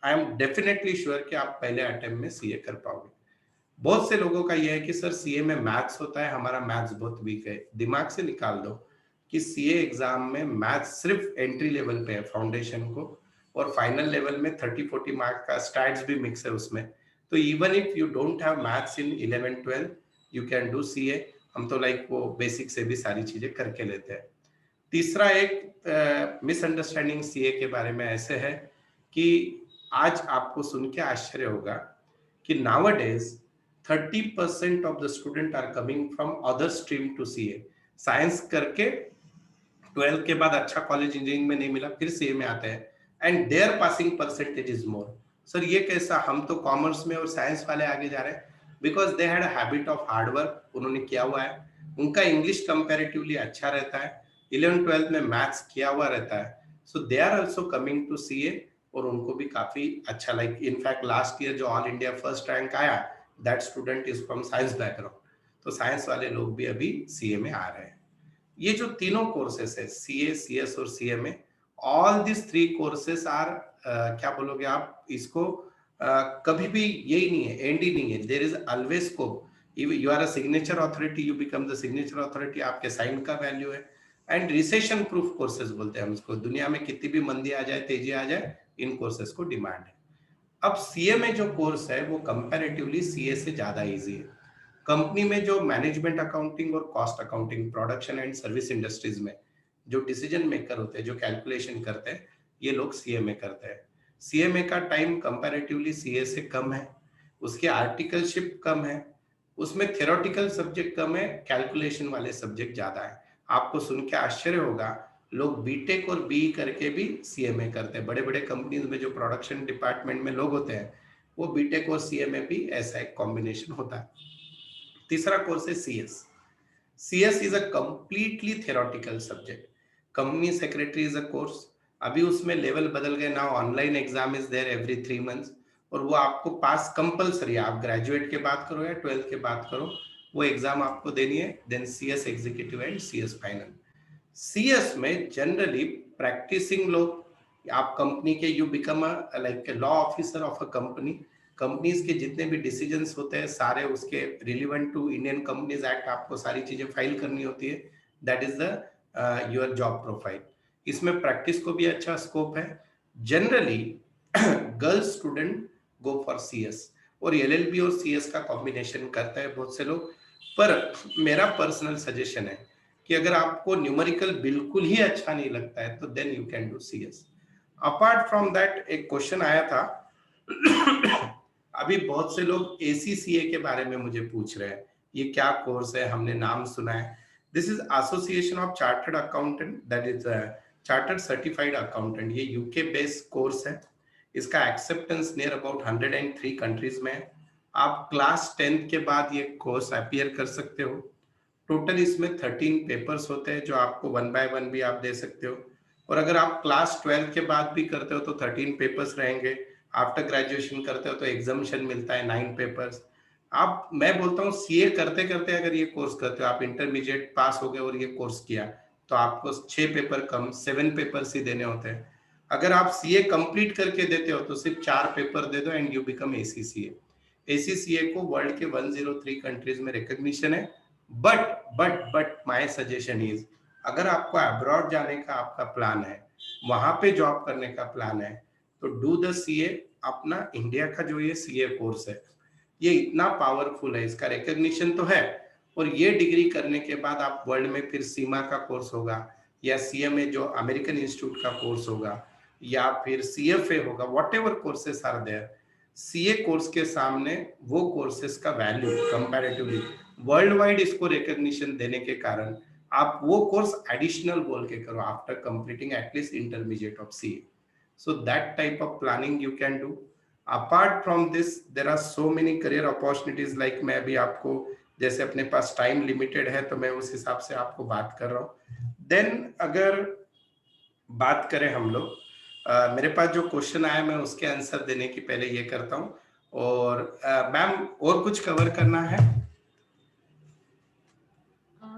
I am definitely sure कि आप पहले अटेम्प्ट में CA कर पाओगे. बहुत से लोगों का यह है कि सर CA में मैथ्स होता है, हमारा मैथ्स बहुत वीक है. दिमाग से निकाल दो कि CA एग्जाम में मैथ्स सिर्फ एंट्री लेवल पे है, फाउंडेशन को, और फाइनल लेवल में 30-40 मार्क्स का स्टैट्स भी मिक्स है उसमें. तो even if you don't have maths in 11-12 you can do CA. हम तो लाइक वो बेसिक से भी सारी चीजें करके लेते हैं. तीसरा एक मिसअंडरस्टैंडिंग CA के बारे में ऐसे है कि आज आपको सुन के आश्चर्य होगा कि nowadays 30% of the student are coming from other stream to CA. Science करके 12th के बाद अच्छा कॉलेज इंजीनियरिंग में नहीं मिला, फिर CA में आते हैं and their passing percentage is more. Sir ये कैसा, हम तो कॉमर्स में और साइंस वाले आगे जा रहे हैं. Because they had a habit of hard work, उन्होंने किया हुआ है, उनका इंग्लिश कंपैरेटिवली अच्छा रहता है, 11th-12th में मैथ्स किया हुआ रहता है. So they are also coming to CA और उनको भी काफी अच्छा, लाइक इनफैक्ट लास्ट ईयर जो ऑल इंडिया फर्स्ट रैंक आया, that student is from science background. तो साइंस वाले लोग भी अभी CA में आ रहे हैं. ये जो तीनों कोर्सेस है CA, CS और CMA, all this 3 courses are, क्या बोलोगे आप इसको, कभी भी यही नहीं है, एंड ही नहीं है. There is always scope. You are a signature authority, you become the signature authority, आपके साइन का वैल्यू है. एंड रिसेशन प्रूफ कोर्सेज बोलते हैं हम इसको. दुनिया में कितनी भी मंदी आ जाए, तेजी आ जाए, इन कोर्सेज को डिमांड है. अब CA में जो कोर्स है वो कंपैरेटिवली CA से ज्यादा इजी है. कंपनी में जो मैनेजमेंट अकाउंटिंग और cost accounting, production and service industries में जो डिसीजन मेकर होते हैं, जो कैलकुलेशन करते हैं, ये लोग CA में करते हैं. CA में का टाइम कंपैरेटिवली CA से कम है. उसके आर्टिकलशिप कम है, उसमें थ्योरेटिकल सब्जेक्ट कम है, कैलकुलेशन वाले सब्जेक्ट ज्यादा है। आपको सुन के आश्चर्य होगा, लोग बीटेक और बीई करके भी सीएमए करते हैं। बड़े बड़े कंपनीज में जो प्रोडक्शन डिपार्टमेंट में लोग होते हैं, वो बीटेक और सीएमए भी ऐसा एक कॉम्बिनेशन होता है। तीसरा कोर्स है CS. CS is a completely theoretical subject. Company secretary is a course. अभी उसमें लेवल बदल गए ना, online exam is there every 3 months, और वो आपको पास कंपलसरी है। आप ग्रेजुएट के बाद करो या 12th के बाद करो, वो एग्जाम आपको देनी है। Then CS executive and CS final. CS में जनरली प्रैक्टिसिंग लोग, आप कंपनी के, you become a like law officer of a company. Companies के जितने भी डिसीजंस होते हैं सारे उसके relevant to Indian companies act, आपको सारी चीजें फाइल करनी होती है। That is the your job profile. इसमें प्रैक्टिस को भी अच्छा स्कोप है। Generally girls student go for CS, और LLB और CS का कॉम्बिनेशन करते हैं बहुत से लोग। पर मेरा पर्सनल सजेशन है कि अगर आपको न्यूमेरिकल बिल्कुल ही अच्छा नहीं लगता है तो then you can do CS। Apart from that, एक क्वेश्चन आया था अभी बहुत से लोग ACCA के बारे में मुझे पूछ रहे हैं, ये क्या कोर्स है, हमने नाम सुना है। This is association of chartered accountant, that is chartered certified accountant. ये यूके बेस्ड कोर्स है। इसका एक्सेप्टेंस नियर अबाउट 103 कंट्रीज में है। आप क्लास 10th के बाद ये कोर्स अपीयर कर सकते हो। टोटल इसमें 13 पेपर्स होते हैं जो आपको 1 बाय 1 भी आप दे सकते हो। और अगर आप क्लास 12 के बाद भी करते हो तो 13 पेपर्स रहेंगे। आफ्टर ग्रेजुएशन करते हो तो एग्जामिशन मिलता है 9 पेपर्स। आप, मैं बोलता हूँ सीए करते करते अगर ये कोर्स करते हो, आप इंटरमीडिएट पास हो गए और ये कोर्स किया, तो आपको 6 पेपर कम 7 पेपर्स ही देने होते हैं। अगर आप सीए कंप्लीट करके देते हो तो सिर्फ 4 पेपर दे दो and you become ACCA। ACCA को वर्ल्ड के 103 कंट्रीज में रिकॉग्निशन है। बट माय सजेशन इज, अगर आपको अब्रॉड जाने का आपका प्लान है, वहां पे जॉब करने का प्लान है, तो डू द सीए। अपना इंडिया का जो ये सीए कोर्स है, ये इतना पावरफुल है, इसका रिकॉग्निशन तो है, और ये डिग्री करने के बाद आप वर्ल्ड में फिर सीमा का कोर्स होगा, या CMA जो अमेरिकन इंस्टीट्यूट का कोर्स होगा, या फिर CFA होगा, whatever courses are there, CA course के सामने वो कोर्सेस का वैल्यू कंपैरेटिवली वर्ल्ड वाइड इसको रिकॉग्निशन देने के कारण आप वो कोर्स एडिशनल बोल के करो after completing at least intermediate of CA. So that type of planning you can do. Apart from this there are so many career opportunities, like मैं भी आपको, जैसे अपने पास टाइम लिमिटेड है तो मैं उस हिसाब से आपको बात कर रहा हूँ। देन अगर बात करें हम लोग, मेरे पास जो क्वेश्चन आया मैं उसके आंसर देने की पहले ये करता हूँ। और मैम और कुछ कवर करना है?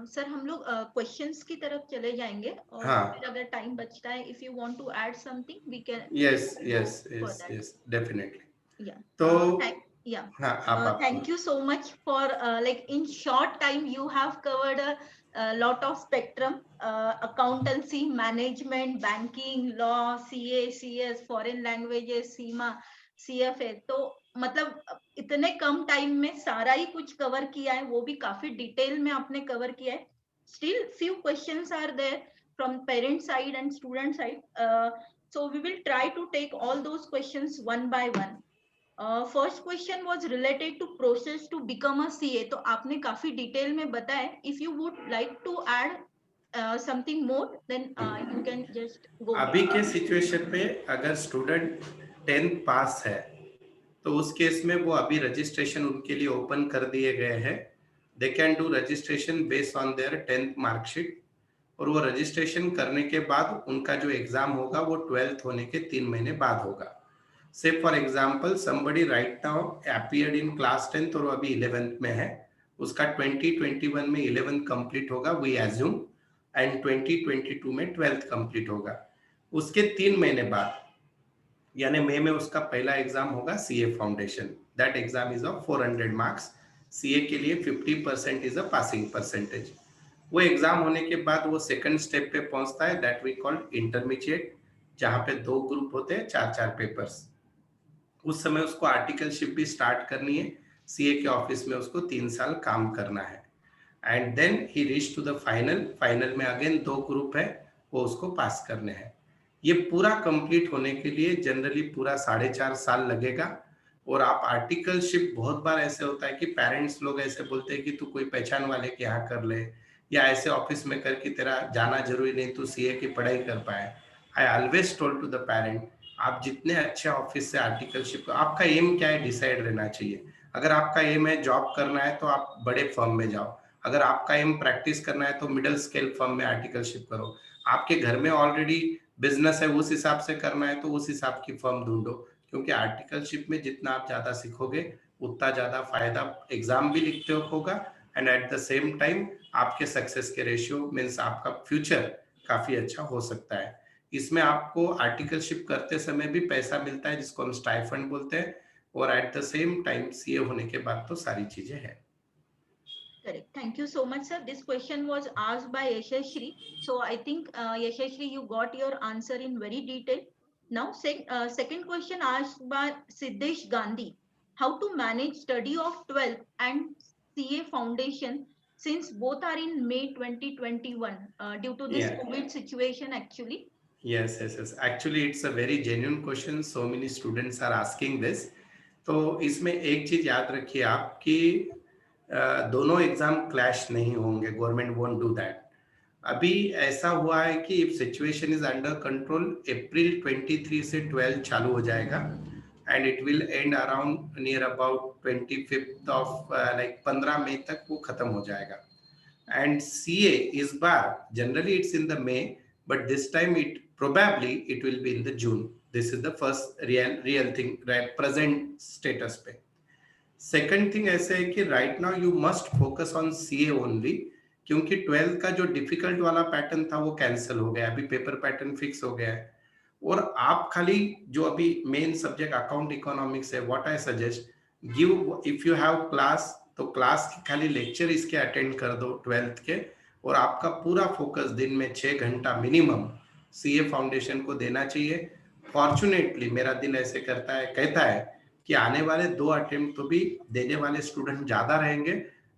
सर हम लोग क्वेश्चंस की तरफ चले जाएंगे, और हाँ, फिर अगर टाइम बचता है, if you want to add something we can yes go yes for yes that. Yes definitely. Yeah. तो Yeah. हाँ, आप Thank you so much for like in short time you have covered a lot of spectrum, accountancy, management, banking, law, CA, CS, foreign languages, Seema, CFA। तो मतलब इतने कम time में सारा ही कुछ cover किया है, वो भी काफी डिटेल में आपने कवर किया है। Still few questions are there from parent side and student side. So we will try to take all those questions one by one. First question was related to process to become a CA. तो आपने काफी detail में बताया। If you would like to add something more then you can just go अभी के ahead. Situation पे अगर student 10th पास है तो उस केस में वो अभी रजिस्ट्रेशन उनके लिए ओपन कर दिए गए हैं। They can do registration based on their 10th marksheet, और वो रजिस्ट्रेशन करने के बाद उनका जो एग्जाम होगा वो 12th होने के 3 महीने बाद होगा। से for example somebody right now appeared in class 10th और अभी 11th में है, उसका 2021 में 11th कंप्लीट होगा वी एज्यूम, एंड 2022 में 12th कंप्लीट होगा। उसके 3 महीने बाद यानी मई में उसका पहला एग्जाम होगा CA foundation. That exam is of 400 marks. CA के लिए 50% इज अ पासिंग परसेंटेज। वो एग्जाम होने के बाद वो सेकंड स्टेप पे पहुंचता है, दैट वी कॉल इंटरमीडिएट, जहां पे 2 ग्रुप होते हैं, 4-4 पेपर्स। उस समय उसको आर्टिकलशिप भी स्टार्ट करनी है, सीए के ऑफिस में उसको 3 साल काम करना है, एंड देन ही reach to the final. Final में अगेन 2 ग्रुप है, वो उसको पास करने हैं। ये पूरा कंप्लीट होने के लिए जनरली पूरा 4.5 साल लगेगा, और आप आर्टिकलशिप, बहुत बार ऐसे होता है कि पेरेंट्स लोग ऐसे बोलते हैं कि तू कोई पहचान वाले के यहाँ कर ले, या ऐसे ऑफिस में करके तेरा जाना जरूरी नहीं, तू सीए की पढ़ाई कर पाए। I always told to the parent, आप जितने अच्छे ऑफिस से आर्टिकलशिप, आपका एम क्या है डिसाइड रहना चाहिए। अगर आपका एम है जॉब करना है तो आप बड़े फर्म में जाओ, अगर आपका एम प्रैक्टिस करना है तो मिडिल स्केल फर्म में आर्टिकलशिप करो, आपके घर में ऑलरेडी बिजनेस है उस हिसाब से करना है तो उस हिसाब की फर्म ढूंढो। क्योंकि आर्टिकलशिप में जितना आप ज्यादा सीखोगे उतना ज्यादा फायदा एग्जाम भी लिखते हो होगा, and at the same time आपके सक्सेस के रेशियो मीन्स आपका फ्यूचर काफी अच्छा हो सकता है। इसमें आपको आर्टिकलशिप करते समय भी पैसा मिलता है जिसको हम स्टाइफंड बोलते हैं, और at the same time CA होने के बाद तो सारी चीजें हैं। Correct. Thank you so much, sir. This question was asked by Yashashri. So I think, Yashashri, you got your answer in very detail. Now, second question asked by Siddesh Gandhi. How to manage study of 12th and CA foundation since both are in May 2021 due to this Yeah. COVID situation actually? Yes. Actually, it's a very genuine question. So many students are asking this. तो इसमें एक चीज याद रखिए आप कि दोनों exam clash नहीं होंगे, गवर्नमेंट वोंट डू दैट। अभी ऐसा हुआ है कि if situation is under control, April 23 से 12 चालू हो जाएगा and it will end around near about 25th of like 15 मई तक वो खत्म हो जाएगा। And CA is bar. Generally, it's in the May, but this time it probably it will be in the June. This is the first real thing, right? Present status पे. Second thing ऐसे है कि right now you must focus on CA only, क्योंकि 12th का जो difficult वाला pattern था वो कैंसिल हो गया, अभी पेपर पैटर्न फिक्स हो गया है। और आप खाली जो अभी मेन सब्जेक्ट अकाउंट इकोनॉमिक्स है, what I suggest, give if you have class तो क्लास के खाली लेक्चर इसके अटेंड कर दो 12th के, और आपका पूरा फोकस दिन में 6 घंटा मिनिमम सीए फाउंडेशन को देना चाहिए। फॉर्चुनेटली मेरा दिल ऐसे करता है, कहता है कि आने वाले 2 अटेम्प्ट तो भी देने वाले स्टूडेंट ज्यादा रहेंगे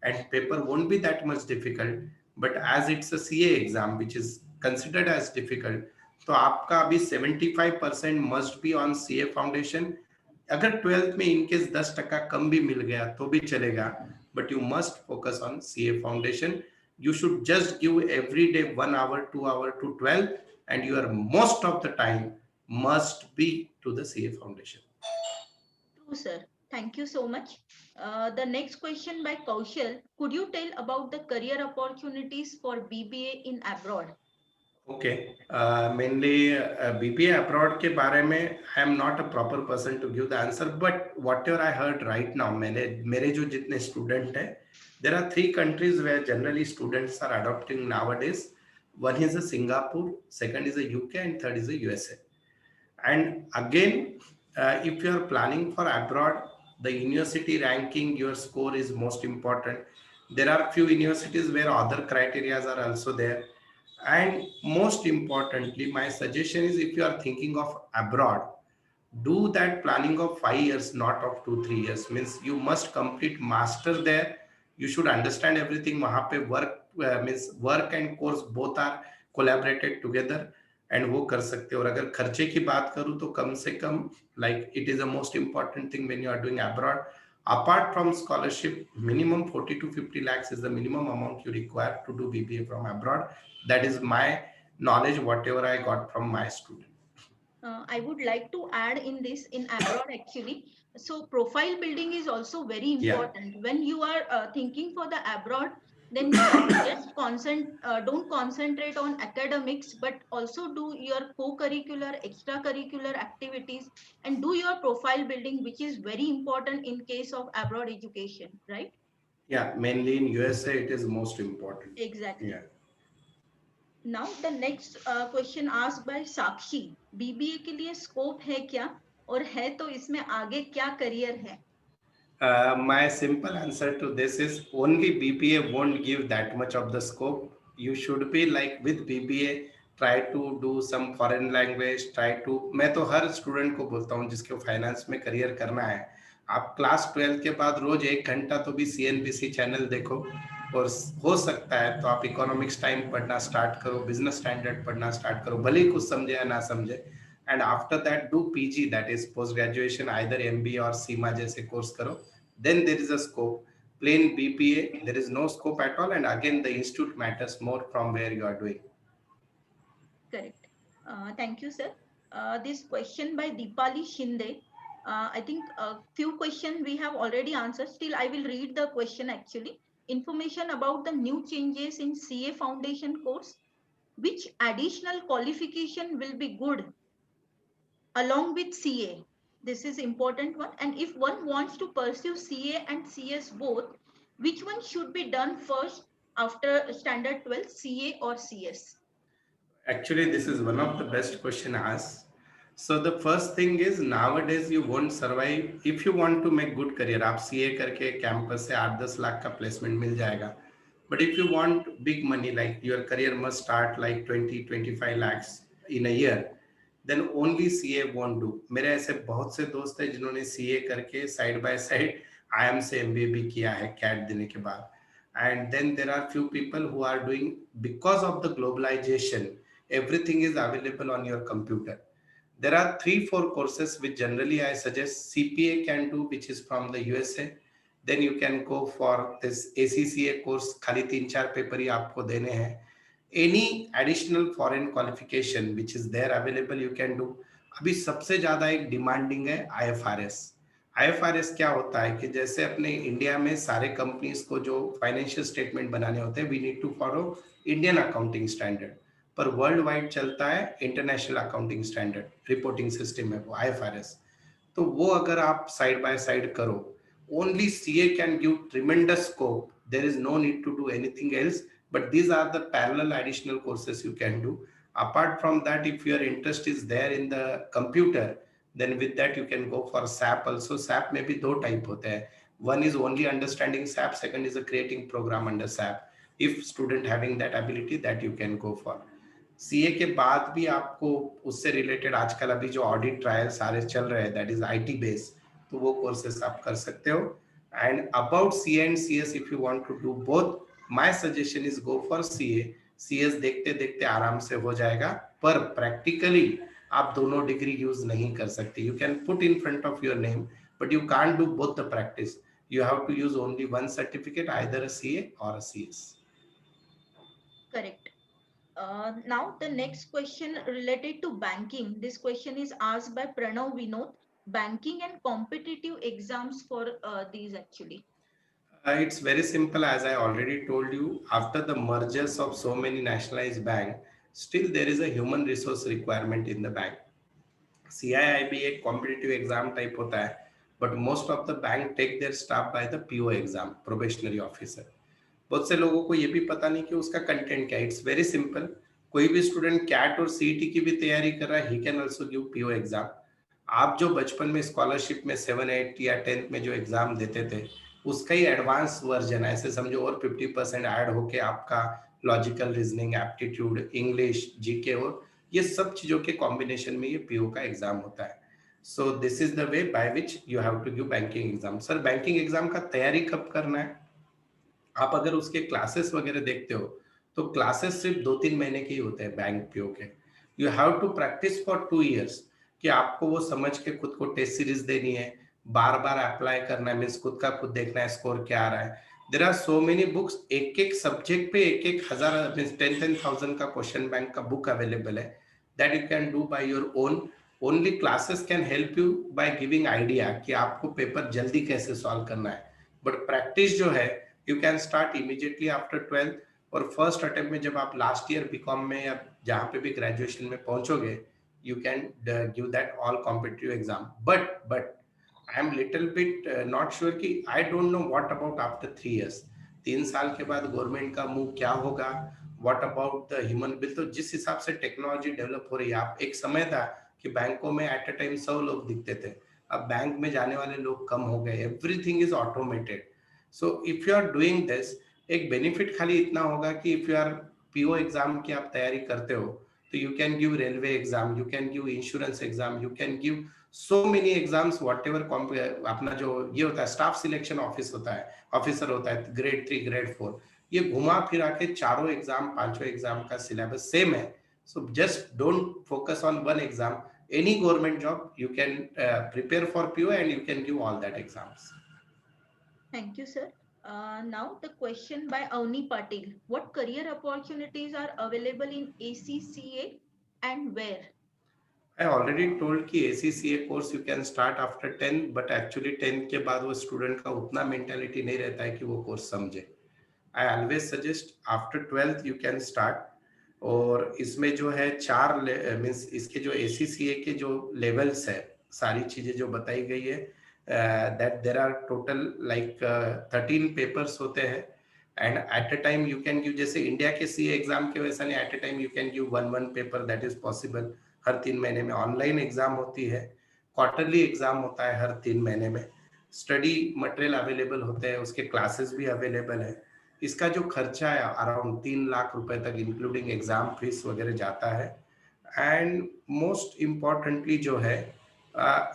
and paper won't be that much difficult, but as it's a CA exam which is considered as difficult, तो आपका अभी 75% must be on CA foundation. अगर 12th में इनकेस 10% कम भी मिल गया तो भी चलेगा, but you must focus on CA foundation. You should just give every day 1 hour 2 hour to 12th, and your most of the time must be to the CA foundation. True, sir. Thank you so much. The next question by Kaushal. Could you tell about the career opportunities for BBA in abroad? Okay. Mainly BBA abroad के बारे में I am not a proper person to give the answer, but whatever I heard right now, मेरे जो जितने student हैं, there are 3 countries where generally students are adopting nowadays. One is a Singapore, second is a UK, and third is a USA. And again, if you are planning for abroad, the university ranking, your score is most important. There are few universities where other criteria are also there. And most importantly, my suggestion is if you are thinking of abroad, do that planning of 5 years, not of 2-3 years. Means you must complete master there. You should understand everything. वहाँ पे work means work and course both are collaborated together, and वो कर सकते हो। और अगर खर्चे की बात करूँ तो कम से कम like it is the most important thing when you are doing abroad. Apart from scholarship, minimum 40 to 50 lakhs is the minimum amount you require to do BBA from abroad. That is my knowledge, whatever I got from my student. I would like to add in this in abroad actually. So profile building is also very important. Yeah. When you are thinking for the abroad, then don't concentrate on academics, but also do your co-curricular, extracurricular activities, and do your profile building, which is very important in case of abroad education, right? Yeah, mainly in USA, it is most important. Exactly. Yeah. Now the next question asked by Sakshi, BBA के लिए scope है क्या, और है तो इसमें आगे क्या करियर है? My simple answer to this is only BBA won't give that much of the scope. You should be like with BBA, try to do some foreign language, try to, मैं तो हर स्टूडेंट को बोलता हूँ जिसको finance में career करना है, आप क्लास 12 के बाद रोज 1 घंटा तो भी CNBC चैनल देखो, और हो सकता है तो आप इकोनॉमिक्स टाइम पढ़ना स्टार्ट करो, बिजनेस स्टैंडर्ड पढ़ना स्टार्ट करो, भले ही कुछ समझे या ना समझे, and after that do PG, that is post graduation, either MBA or CIMA जैसे course करो, then there is a scope. Plain BPA, there is no scope at all, and again the institute matters more from where you are doing. Correct. Thank you, sir. This question by Deepali Shinde. I think a few questions we have already answered. Still, I will read the question actually. Information about the new changes in CA foundation course. Which additional qualification will be good along with CA? This is important one. And if one wants to pursue CA and CS both, which one should be done first after standard 12, CA or CS? Actually, this is one of the best question asked. So the first thing is nowadays you won't survive if you want to make good career. आप CA करके campus से 8-10 लाख का placement मिल जाएगा. But if you want big money, like your career must start like 20-25 lakhs in a year, then only CA won't do. मेरे ऐसे बहुत से दोस्त हैं जिन्होंने CA करके साइड बाय साइड IIM से MBA भी किया है CAT देने के बाद. And then there are few people who are doing, because of the globalization, everything is available on your computer. There are 3-4 courses which generally I suggest CPA can do, which is from the USA. Then you can go for this ACCA course, खाली 3-4 paper ही आपको देने हैं. Any additional foreign qualification which is there available you can do. अभी सबसे ज्यादा एक demanding है IFRS. IFRS क्या होता है कि जैसे अपने इंडिया में सारे कंपनीज को जो फाइनेंशियल स्टेटमेंट बनाने होते हैं, we need to follow Indian accounting standard, पर वर्ल्ड वाइड चलता है international accounting standard reporting system है वो IFRS. तो वो अगर आप साइड बाय साइड करो, only CA can give tremendous scope. There is no need to do anything else, but these are the parallel additional courses you can do. Apart from that, if your interest is there in the computer, then with that you can go for SAP also. SAP में भी दो type होते हैं. One is only understanding SAP, second is a creating program under SAP. If student having that ability, that you can go for. CA के बाद भी आपको उससे रिलेटेड आजकल अभी जो ऑडिट ट्रायल सारे चल रहे हैं, दैट इज IT बेस, तो वो कोर्सेस आप कर सकते हो. And about CA and CS, if you want to do both, my suggestion is go for CA. CS देखते देखते आराम से हो जाएगा, पर प्रैक्टिकली आप दोनों डिग्री यूज नहीं कर सकते. You can put in front of your name, but you can't do both the practice. You have to use only one certificate, either a CA or a CS. Correct. Now the next question related to banking. This question is asked by Pranav Vinod. Banking and competitive exams for these actually. It's very simple, as I already told you. After the mergers of so many nationalized banks, still there is a human resource requirement in the bank. CIIB एक competitive exam type होता है, but most of the bank take their staff by the PO exam, probationary officer. बहुत से लोगों को ये भी पता नहीं कि उसका कंटेंट क्या है. It's very simple. कोई भी स्टूडेंट कैट और सीईटी की भी तैयारी कर रहा है, he can also give PO exam. आप जो बचपन में स्कॉलरशिप में 7, 8 या 10th में जो एग्जाम देते थे, उसका ही एडवांस वर्जन है, ऐसे समझो, और 50% ऐड होके आपका logical reasoning, aptitude, English, GK और ये सब चीजों के कॉम्बिनेशन में ये पीओ का एग्जाम होता है. So this is the way by which you have to give banking exam. Sir, banking exam का तैयारी कब करना है? आप अगर उसके क्लासेस वगैरह देखते हो तो क्लासेस सिर्फ 2-3 महीने के ही होते हैं बैंक पीओ के. You have to practice for 2 years कि आपको वो समझ के खुद को टेस्ट सीरीज देनी है, बार बार अप्लाई करना है, मीन्स खुद का खुद देखना है स्कोर क्या आ रहा है. There are so many books, एक एक सब्जेक्ट पे एक एक हजार, मीन्स 10,000 का क्वेश्चन बैंक का बुक अवेलेबल है, that you can do by your own. Only classes can help you by giving idea कि आपको पेपर जल्दी कैसे सॉल्व करना है, बट प्रैक्टिस जो है you can start immediately after 12th. और फर्स्ट अटेम्प्ट में जब आप लास्ट ईयर बीकॉम में या जहां पे भी ग्रेजुएशन में पहुंचोगे, you can give that all competitive exam. But I am little bit not sure कि I don't know what about after 3 years. 3 साल के बाद गवर्नमेंट का मूव क्या होगा, what about the human bill. तो जिस हिसाब से टेक्नोलॉजी डेवलप हो रही है, आप एक समय था कि बैंकों में एट अ टाइम 100 लोग दिखते थे, अब बैंक में जाने वाले लोग कम हो गए, everything is automated. So if you are doing this, एक बेनिफिट खाली इतना होगा कि if you are PO exam की आप तैयारी करते हो, तो you can give railway exam, you can give insurance exam, you can give so many exams, whatever. अपना जो ये होता है स्टाफ सिलेक्शन ऑफिस होता है, ऑफिसर होता है, ग्रेड 3, ग्रेड 4, ये घुमा फिरा के चारों एग्जाम, पांचों एग्जाम का सिलेबस सेम है. So just don't focus on one exam. Any government job you can prepare for PO and you can give all that exams. Thank you, sir. Now the question by Avni Patil. What career opportunities are available in ACCA and where? I already told कि ACCA course you can start after 10, but actually 10 के बाद वो student का उतना mentality नहीं रहता है कि वो course समझे. I always suggest after 12th you can start. और इसमें जो है चार मीन्स इसके जो ACCA के जो लेवल्स है, सारी चीजें जो बताई गई है, that there are total like 13 papers होते हैं and at a time you can give, जैसे इंडिया के CA एग्जाम के वैसा नहीं, at a time you can give one paper, that is possible. हर 3 महीने में ऑनलाइन एग्जाम होती है, क्वार्टरली एग्जाम होता है हर 3 महीने में, स्टडी मटेरियल अवेलेबल होते हैं, उसके क्लासेस भी अवेलेबल है. इसका जो खर्चा है अराउंड 3 लाख रुपए तक इंक्लूडिंग एग्जाम फीस वगैरह जाता है. एंड मोस्ट इम्पॉर्टेंटली जो है,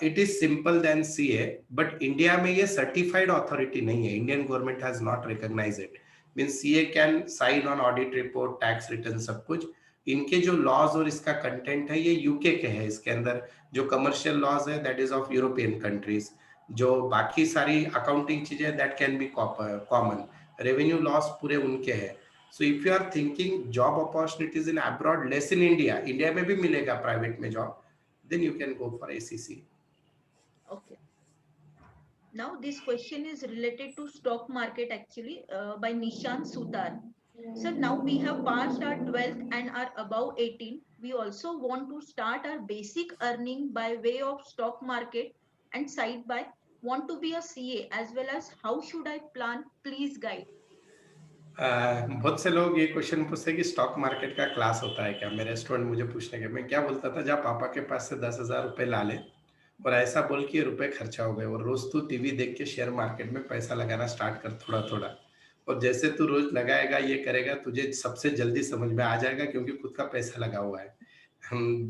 it is simple then CA, but India में ये सर्टिफाइड अथॉरिटी नहीं है, Indian government has not recognize it. Means CA can sign on audit report, tax return, सब कुछ. इनके जो लॉज और इसका कंटेंट है ये यूके के है. इसके अंदर जो कमर्शियल लॉज है that is of European countries. जो बाकी सारी अकाउंटिंग चीजें that can be common. Revenue laws पूरे उनके हैं. So if you are thinking job opportunities in abroad less in India, India में भी मिलेगा प्राइवेट में job, then you can go for ACC. Okay. Now this question is related to stock market actually by Nishant Sutar. So now we have passed our 12th and are above 18. We also want to start our basic earning by way of stock market and side by want to be a CA as well as how should I plan? Please guide. बहुत से लोग ये question पूछते हैं कि stock market का class होता है क्या. मेरे स्टूडेंट मुझे पूछने के, मैं क्या बोलता था, जब पापा के पास से 10,000 रुपए ला ले और ऐसा बोल कि ये रुपए खर्चा हो गए, और रोज तू टीवी देख के शेयर मार्केट में पैसा लगाना स्टार्ट कर थोड़ा थोड़ा, और जैसे तू रोज लगाएगा ये करेगा, तुझे सबसे जल्दी समझ में आ जाएगा क्योंकि खुद का पैसा लगा हुआ है.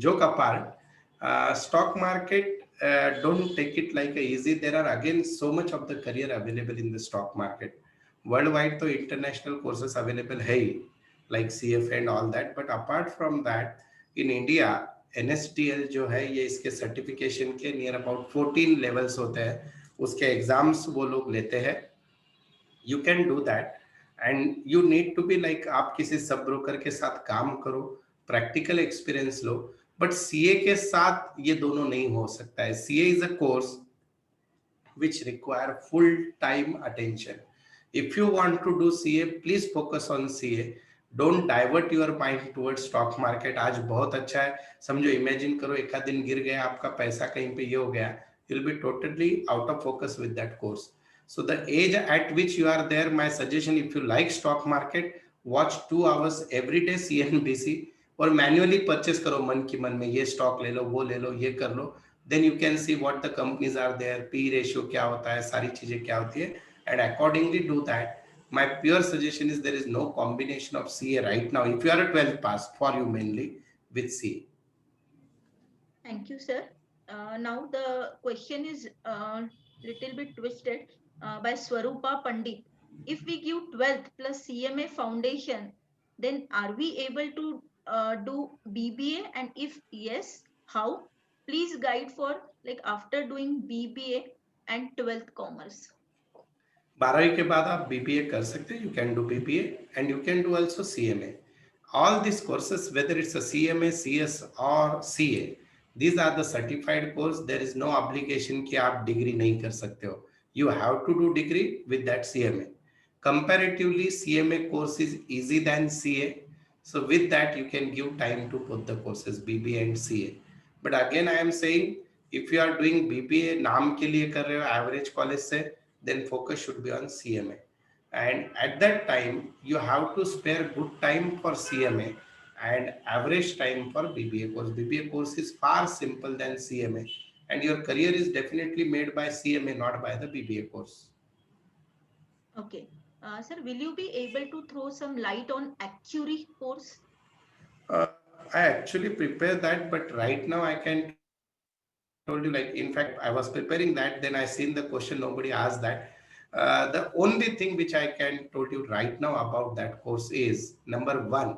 Joke apart, stock market, don't take it like a easy. There are again so much of the career available in the stock market. World wide तो इंटरनेशनल कोर्सेस अवेलेबल है ही, like CFA and all that. But apart from that in India NSDL जो है ये इसके certification के near about 14 levels होते हैं, उसके एग्जाम्स वो लोग लेते हैं. You can do that and you need to be like, आप किसी सब ब्रोकर के साथ काम करो, प्रैक्टिकल एक्सपीरियंस लो. बट CA के साथ ये दोनों नहीं हो सकता है. CA is a course which require full time attention. If you want to do CA, please focus on CA. Don't divert your mind towards stock market. आज बहुत अच्छा है, समझो इमेजिन करो एक आध दिन गिर गया आपका पैसा, कहीं पे ये हो गया, you'll be totally out of focus with that course. So the age at which you are there, my suggestion, if you like stock market, watch 2 hours every day CNBC और मैन्युअली परचेस करो मन की मन में, ये stock ले लो, वो ले लो, ये कर लो. then you can see what the companies are there, P ratio क्या होता है, सारी चीजें क्या होती है, and accordingly do that. My pure suggestion is there is no combination of CA right now if you are a 12th pass, for you mainly with CA. Thank you, sir. Now the question is little bit twisted by Swarupa Pandit. If we give 12th plus CMA foundation, then are we able to do BBA? And if yes, how? Please guide for like after doing BBA and 12th commerce. 12वीं के बाद आप BBA कर सकते हैं, you can do BBA and you can do also CMA. All these courses, whether it's a CMA, CS or CA, these are the certified course. There is no obligation कि आप degree नहीं कर सकते हो. You have to do degree with that CMA. Comparatively, CMA course is easy than CA. So with that, you can give time to both the courses, BBA and CA. But again, I am saying, if you are doing BBA नाम के लिए कर रहे हो average college से, then focus should be on CMA. And at that time, you have to spare good time for CMA and average time for BBA course. BBA course is far simple than CMA, and your career is definitely made by CMA, not by the BBA course. Okay. Sir, will you be able to throw some light on Actuary course? I actually prepare that, but right now I can told you, like, in fact, I was preparing that, then I seen the question, nobody asked that. The only thing which I can told you right now about that course is, number one,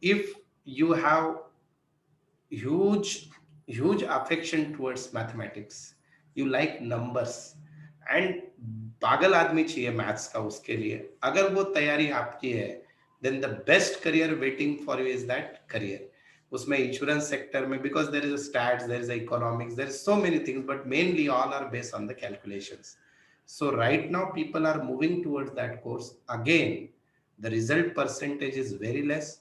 if you have huge huge affection towards mathematics, you like numbers, and पागल आदमी चाहिए maths का उसके लिए, अगर वो तैयारी आपकी है, then the best career waiting for you is that career. उसमें इंश्योरेंस सेक्टर में, because there is a stats, there is a economics, there is so many things, but mainly all are based on the calculations. So right now people are moving towards that course. Again, the result percentage is very less.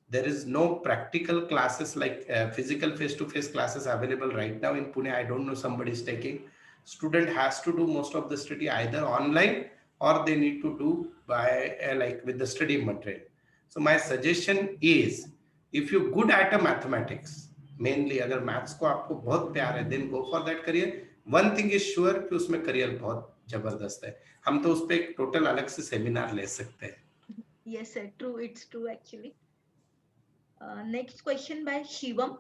There is no practical classes like physical face-to-face classes available right now in Pune. I don't know, somebody is taking. Student has to do most of the study either online or they need to do by like with the study material. So my suggestion is, if you good at a mathematics, mainly अगर maths को आपको बहुत प्यार है, then go for that career. One thing is sure कि उसमें career बहुत जबरदस्त है. हम तो उस पे एक total अलग से seminar ले सकते हैं. Yes, sir. True. It's true, actually. Next question by Shivam.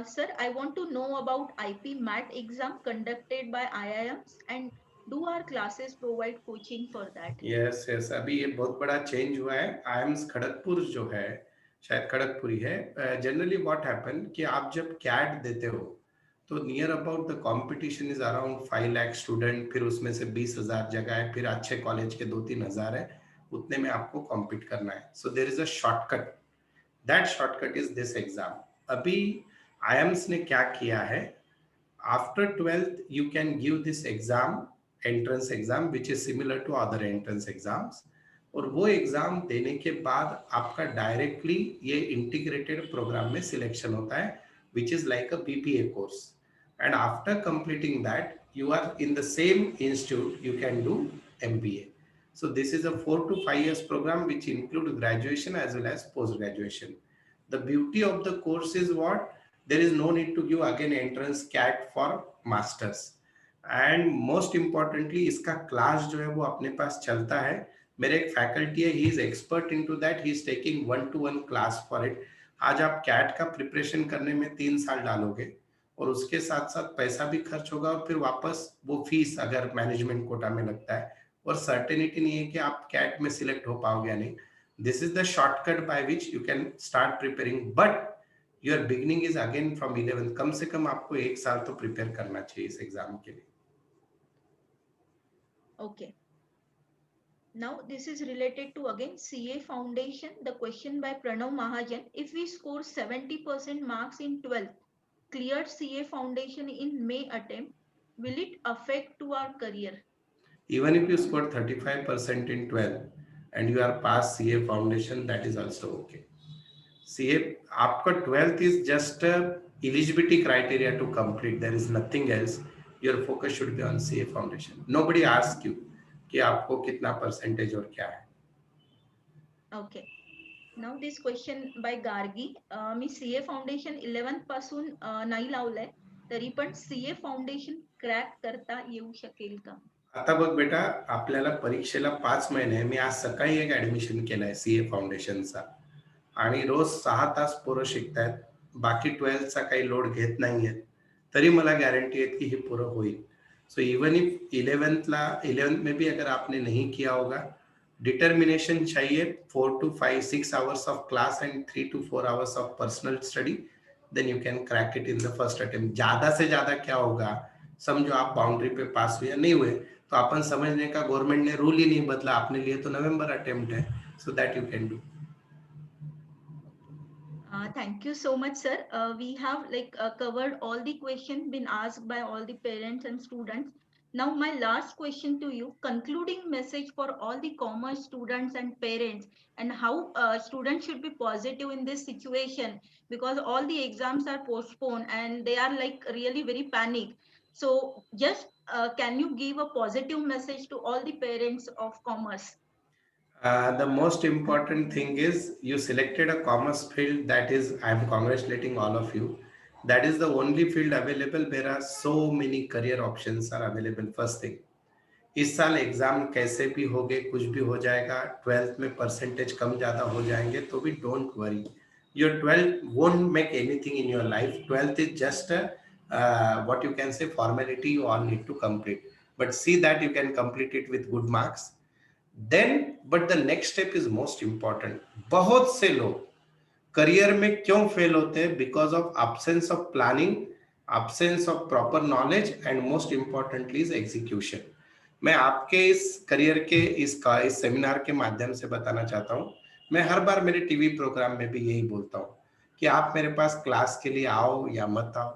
Sir, I want to know about IP MAT exam conducted by IIMs, and do our classes provide coaching for that? Yes yes, अभी ये बहुत बड़ा change हुआ है. IIMs Kharagpur जो है, शायद खड़गपुर ही है. जनरली व्हाट हैपन कि आप जब कैट देते हो तो near about the competition is around 5 lakh student, फिर उसमें से 20,000 जगह है, फिर अच्छे कॉलेज के 2-3 हज़ार है, उतने में आपको कॉम्पीट करना है. So there is a shortcut. That shortcut is this exam. अभी आईएम्स ने क्या किया है, after 12th you can give this exam, entrance exam, which is similar to other entrance exams. और वो एग्जाम देने के बाद आपका डायरेक्टली ये इंटीग्रेटेड प्रोग्राम में सिलेक्शन होता है, which is like a BPA course. And after completing that, you are in the same institute, you can do MBA. So this is a 4 to 5 years program which include graduation as well as post graduation. The beauty of the course is what? There is no need to give again entrance CAT for masters. And most importantly इसका class जो है वो अपने पास चलता है. मेरे एक faculty है, he is expert into that, he is taking 1-to-1 class for it. आज आप कैट का प्रिपरेशन करने में 3 साल डालोगे और उसके साथ साथ पैसा भी खर्च होगा, और फिर वापस वो फीस अगर मैनेजमेंट कोटा में लगता है, और सर्टेनिटी नहीं है कि आप कैट में सिलेक्ट हो पाओगे या नहीं. This is the shortcut bye which you can start preparing, but your beginning is again from 11th. कम से कम आपको 1 साल तो प्रिपेयर करना चाहिए इस एग्जाम के लिए. Okay. Now this is related to again CA Foundation. The question by Pranav Mahajan. If we score 70% marks in 12th, cleared CA Foundation in May attempt, will it affect to our career? Even if you score 35% in 12 and you are past CA Foundation, that is also okay. CA, आपका 12th is just a eligibility criteria to complete. There is nothing else. Your focus should be on CA Foundation. Nobody asks you कि आपको कितना percentage और क्या है. Okay. Now this question by Gargi. Me CA Foundation 11th पासून नाही लावलंय, तरी पण CA Foundation क्रॅक करता येऊ शकेल का? आता बघ बेटा, आपल्याला परीक्षेला 5 महिने आहे. मी आज सकाळी एक ऍडमिशन केलाय CA फाउंडेशनचा, आणि रोज 6 तास पोरं शिकतायत. बाकी 12th काही लोड घेत नाहीयेत, तरी मला गॅरंटी आहे की हे पूरं होईल. सो इवन इफ 11th में भी अगर आपने नहीं किया होगा, डिटर्मिनेशन चाहिए. 4 to 5 6 hours of class and 3 to 4 hours of personal study, then you can crack it in the first attempt. ज्यादा से ज्यादा क्या होगा, समझो आप बाउंड्री पे पास हुए या नहीं हुए, तो अपन समझने का गवर्नमेंट ने रूल ही नहीं बदला अपने लिए, तो नवंबर अटेम्प्ट है. So that you can do. Thank you so much, sir. We have covered all the questions been asked by all the parents and students. Now, my last question to you, concluding message for all the commerce students and parents, and how students should be positive in this situation, because all the exams are postponed and they are like really very panic. So, just can you give a positive message to all the parents of commerce? The most important thing is you selected a commerce field. That is, I am congratulating all of you. That is the only field available where are so many career options are available. First thing, इस साल exam कैसे भी होगे, कुछ भी हो जाएगा, 12th में परसेंटेज कम ज़्यादा हो जाएंगे तो भी don't worry. Your 12th won't make anything in your life. 12th is just a what you can say formality you all need to complete. But see that you can complete it with good marks. Then, but the next step is most important. बहुत से लोग career में क्यों fail होते हैं? Because of absence of planning, absence of proper knowledge and most importantly is execution. मैं आपके इस करियर के इस सेमिनार के माध्यम से बताना चाहता हूँ, मैं हर बार मेरे टीवी प्रोग्राम में भी यही बोलता हूँ कि आप मेरे पास क्लास के लिए आओ या मत आओ,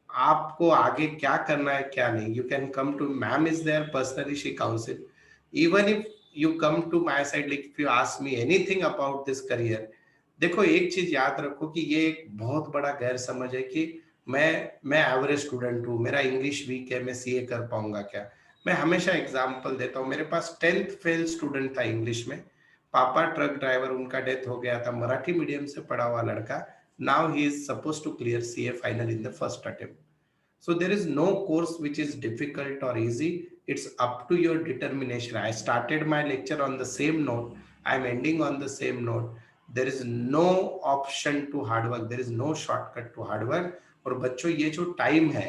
आपको आगे क्या करना है क्या नहीं, you can come to ma'am is there personally, she counsel. Even if you come to my side, like if you ask me anything about this career, देखो एक चीज याद रखो कि ये एक बहुत बड़ा गैर समझ है कि मैं एवरेज स्टूडेंट हूँ, मेरा इंग्लिश वीक है, मैं सीए कर पाऊंगा क्या। मैं हमेशा एग्जाम्पल देता हूँ, मेरे पास 10th फेल स्टूडेंट था इंग्लिश में, पापा ट्रक ड्राइवर, उनका डेथ हो गया था, मराठी मीडियम से पढ़ा हुआ लड़का, now he is suppose to clear CA final in the first attempt. So there is no course which is difficult or easy. It's up to your determination. I started my lecture on the same note. I'm ending on the same note. There is no option to hard work. There is no shortcut to hard work. और बच्चों ये जो time है,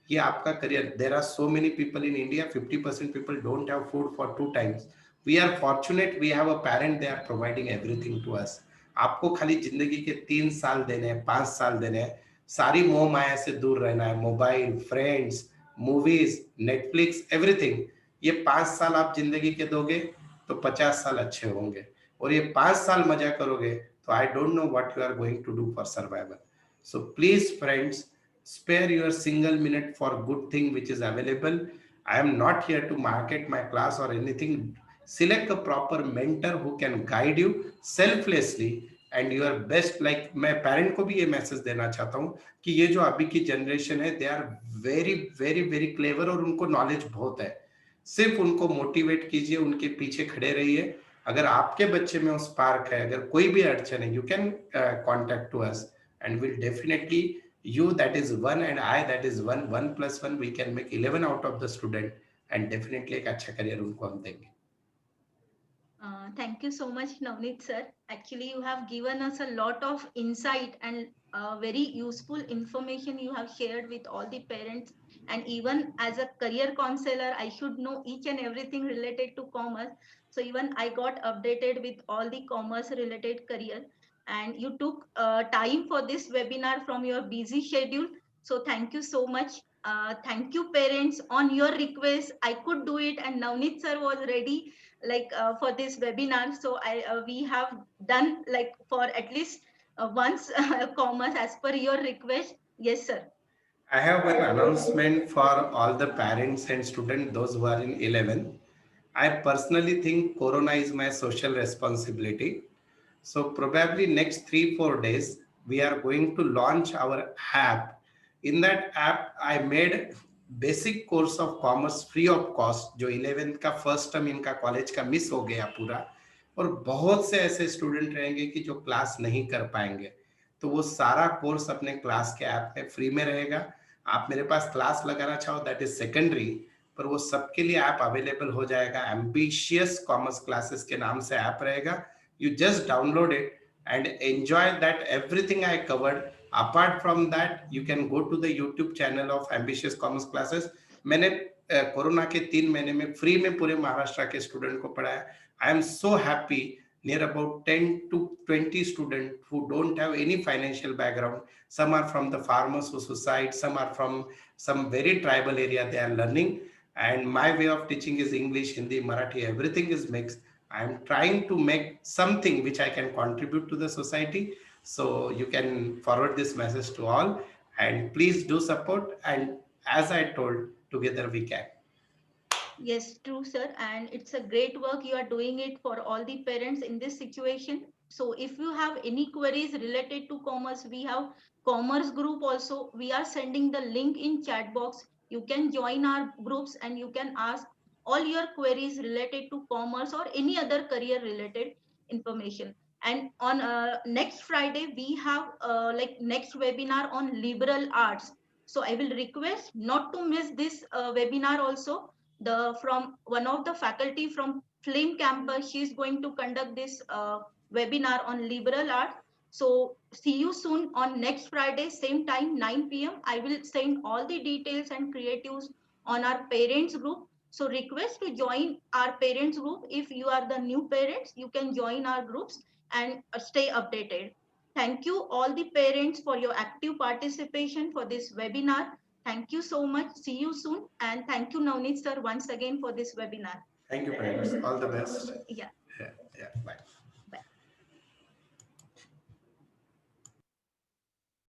ये आपका career, there are so many people in India, 50% people don't have food for 2 times. We are fortunate, we have a parent, they are providing everything to us. आपको खाली जिंदगी के 3 साल देने हैं, 5 साल देने हैं, सारी मोह माया से दूर रहना है, mobile, friends, movies, Netflix, everything. ये 5 साल आप जिंदगी के दोगे तो 50 साल अच्छे होंगे, और ये 5 साल मजा करोगे तो I don't know what you are going to do for survival. So please friends, spare your single minute for good thing which is available. I am not here to market my class or anything. Select a proper mentor who can guide you selflessly and your best. Like मैं parent को भी ये message देना चाहता हूँ कि ये जो अभी की जनरेशन है, they are very very very clever और उनको नॉलेज बहुत है। सिर्फ उनको मोटिवेट कीजिए, उनके पीछे खड़े रहिए। अगर आपके बच्चे में वो स्पार्क है, अगर कोई भी अड़चन है, you can contact to us and will definitely, you that is one and I that is one, 1 + 1 we can make 11 out of the student, and definitely एक अच्छा करियर उनको हम देंगे। Thank you so much, Navneet sir. Actually, you have given us a lot of insight and very useful information you have shared with all the parents. And even as a career counselor, I should know each and everything related to commerce. So even I got updated with all the commerce related career. And you took time for this webinar from your busy schedule. So thank you so much. Thank you, parents. On your request, I could do it, and Navneet sir was ready for this webinar. So we have done like for at least once commerce as per your request. Yes, sir. I have an announcement for all the parents and students, those who are in 11. I personally think Corona is my social responsibility. So probably next 3-4 days, we are going to launch our app. In that app, I made basic course of commerce free of cost, जो 11th का first term इनका college का miss हो गया पूरा, और बहुत से ऐसे स्टूडेंट रहेंगे कि जो क्लास नहीं कर पाएंगे, तो वो सारा कोर्स अपने क्लास के ऐप में फ्री में रहेगा। आप मेरे पास क्लास लगाना चाहो दैट इज सेकेंडरी, पर वो सबके लिए ऐप अवेलेबल हो जाएगा। एम्बिशियस कॉमर्स क्लासेस के नाम से ऐप रहेगा। You just download it and enjoy that everything I covered. Apart from that, you can go to the YouTube channel of Ambitious Commerce Classes. मैंने कोरोना के 3 महीने में फ्री में पूरे महाराष्ट्र के स्टूडेंट को पढ़ाया। I am so happy, near about 10 to 20 students who don't have any financial background. Some are from the farmers who suicide, some are from some very tribal area, they are learning. And my way of teaching is English, Hindi, Marathi, everything is mixed. I am trying to make something which I can contribute to the society. So you can forward this message to all, and please do support. And as I told, together we can. Yes, true, sir. And it's a great work you are doing it for all the parents in this situation. So if you have any queries related to commerce, we have commerce group also. We are sending the link in chat box. You can join our groups and you can ask all your queries related to commerce or any other career related information. And on next Friday, we have next webinar on liberal arts. So I will request not to miss this webinar also. The from one of the faculty from Flame campus, she is going to conduct this webinar on liberal arts. So see you soon on next Friday, same time, 9 p.m. I will send all the details and creatives on our parents group. So request to join our parents group. If you are the new parents, you can join our groups and stay updated. Thank you all the parents for your active participation for this webinar. Thank you so much. See you soon. And thank you, Navneet sir, once again for this webinar. Thank you, parents. All the best. Yeah. Yeah, yeah. Bye.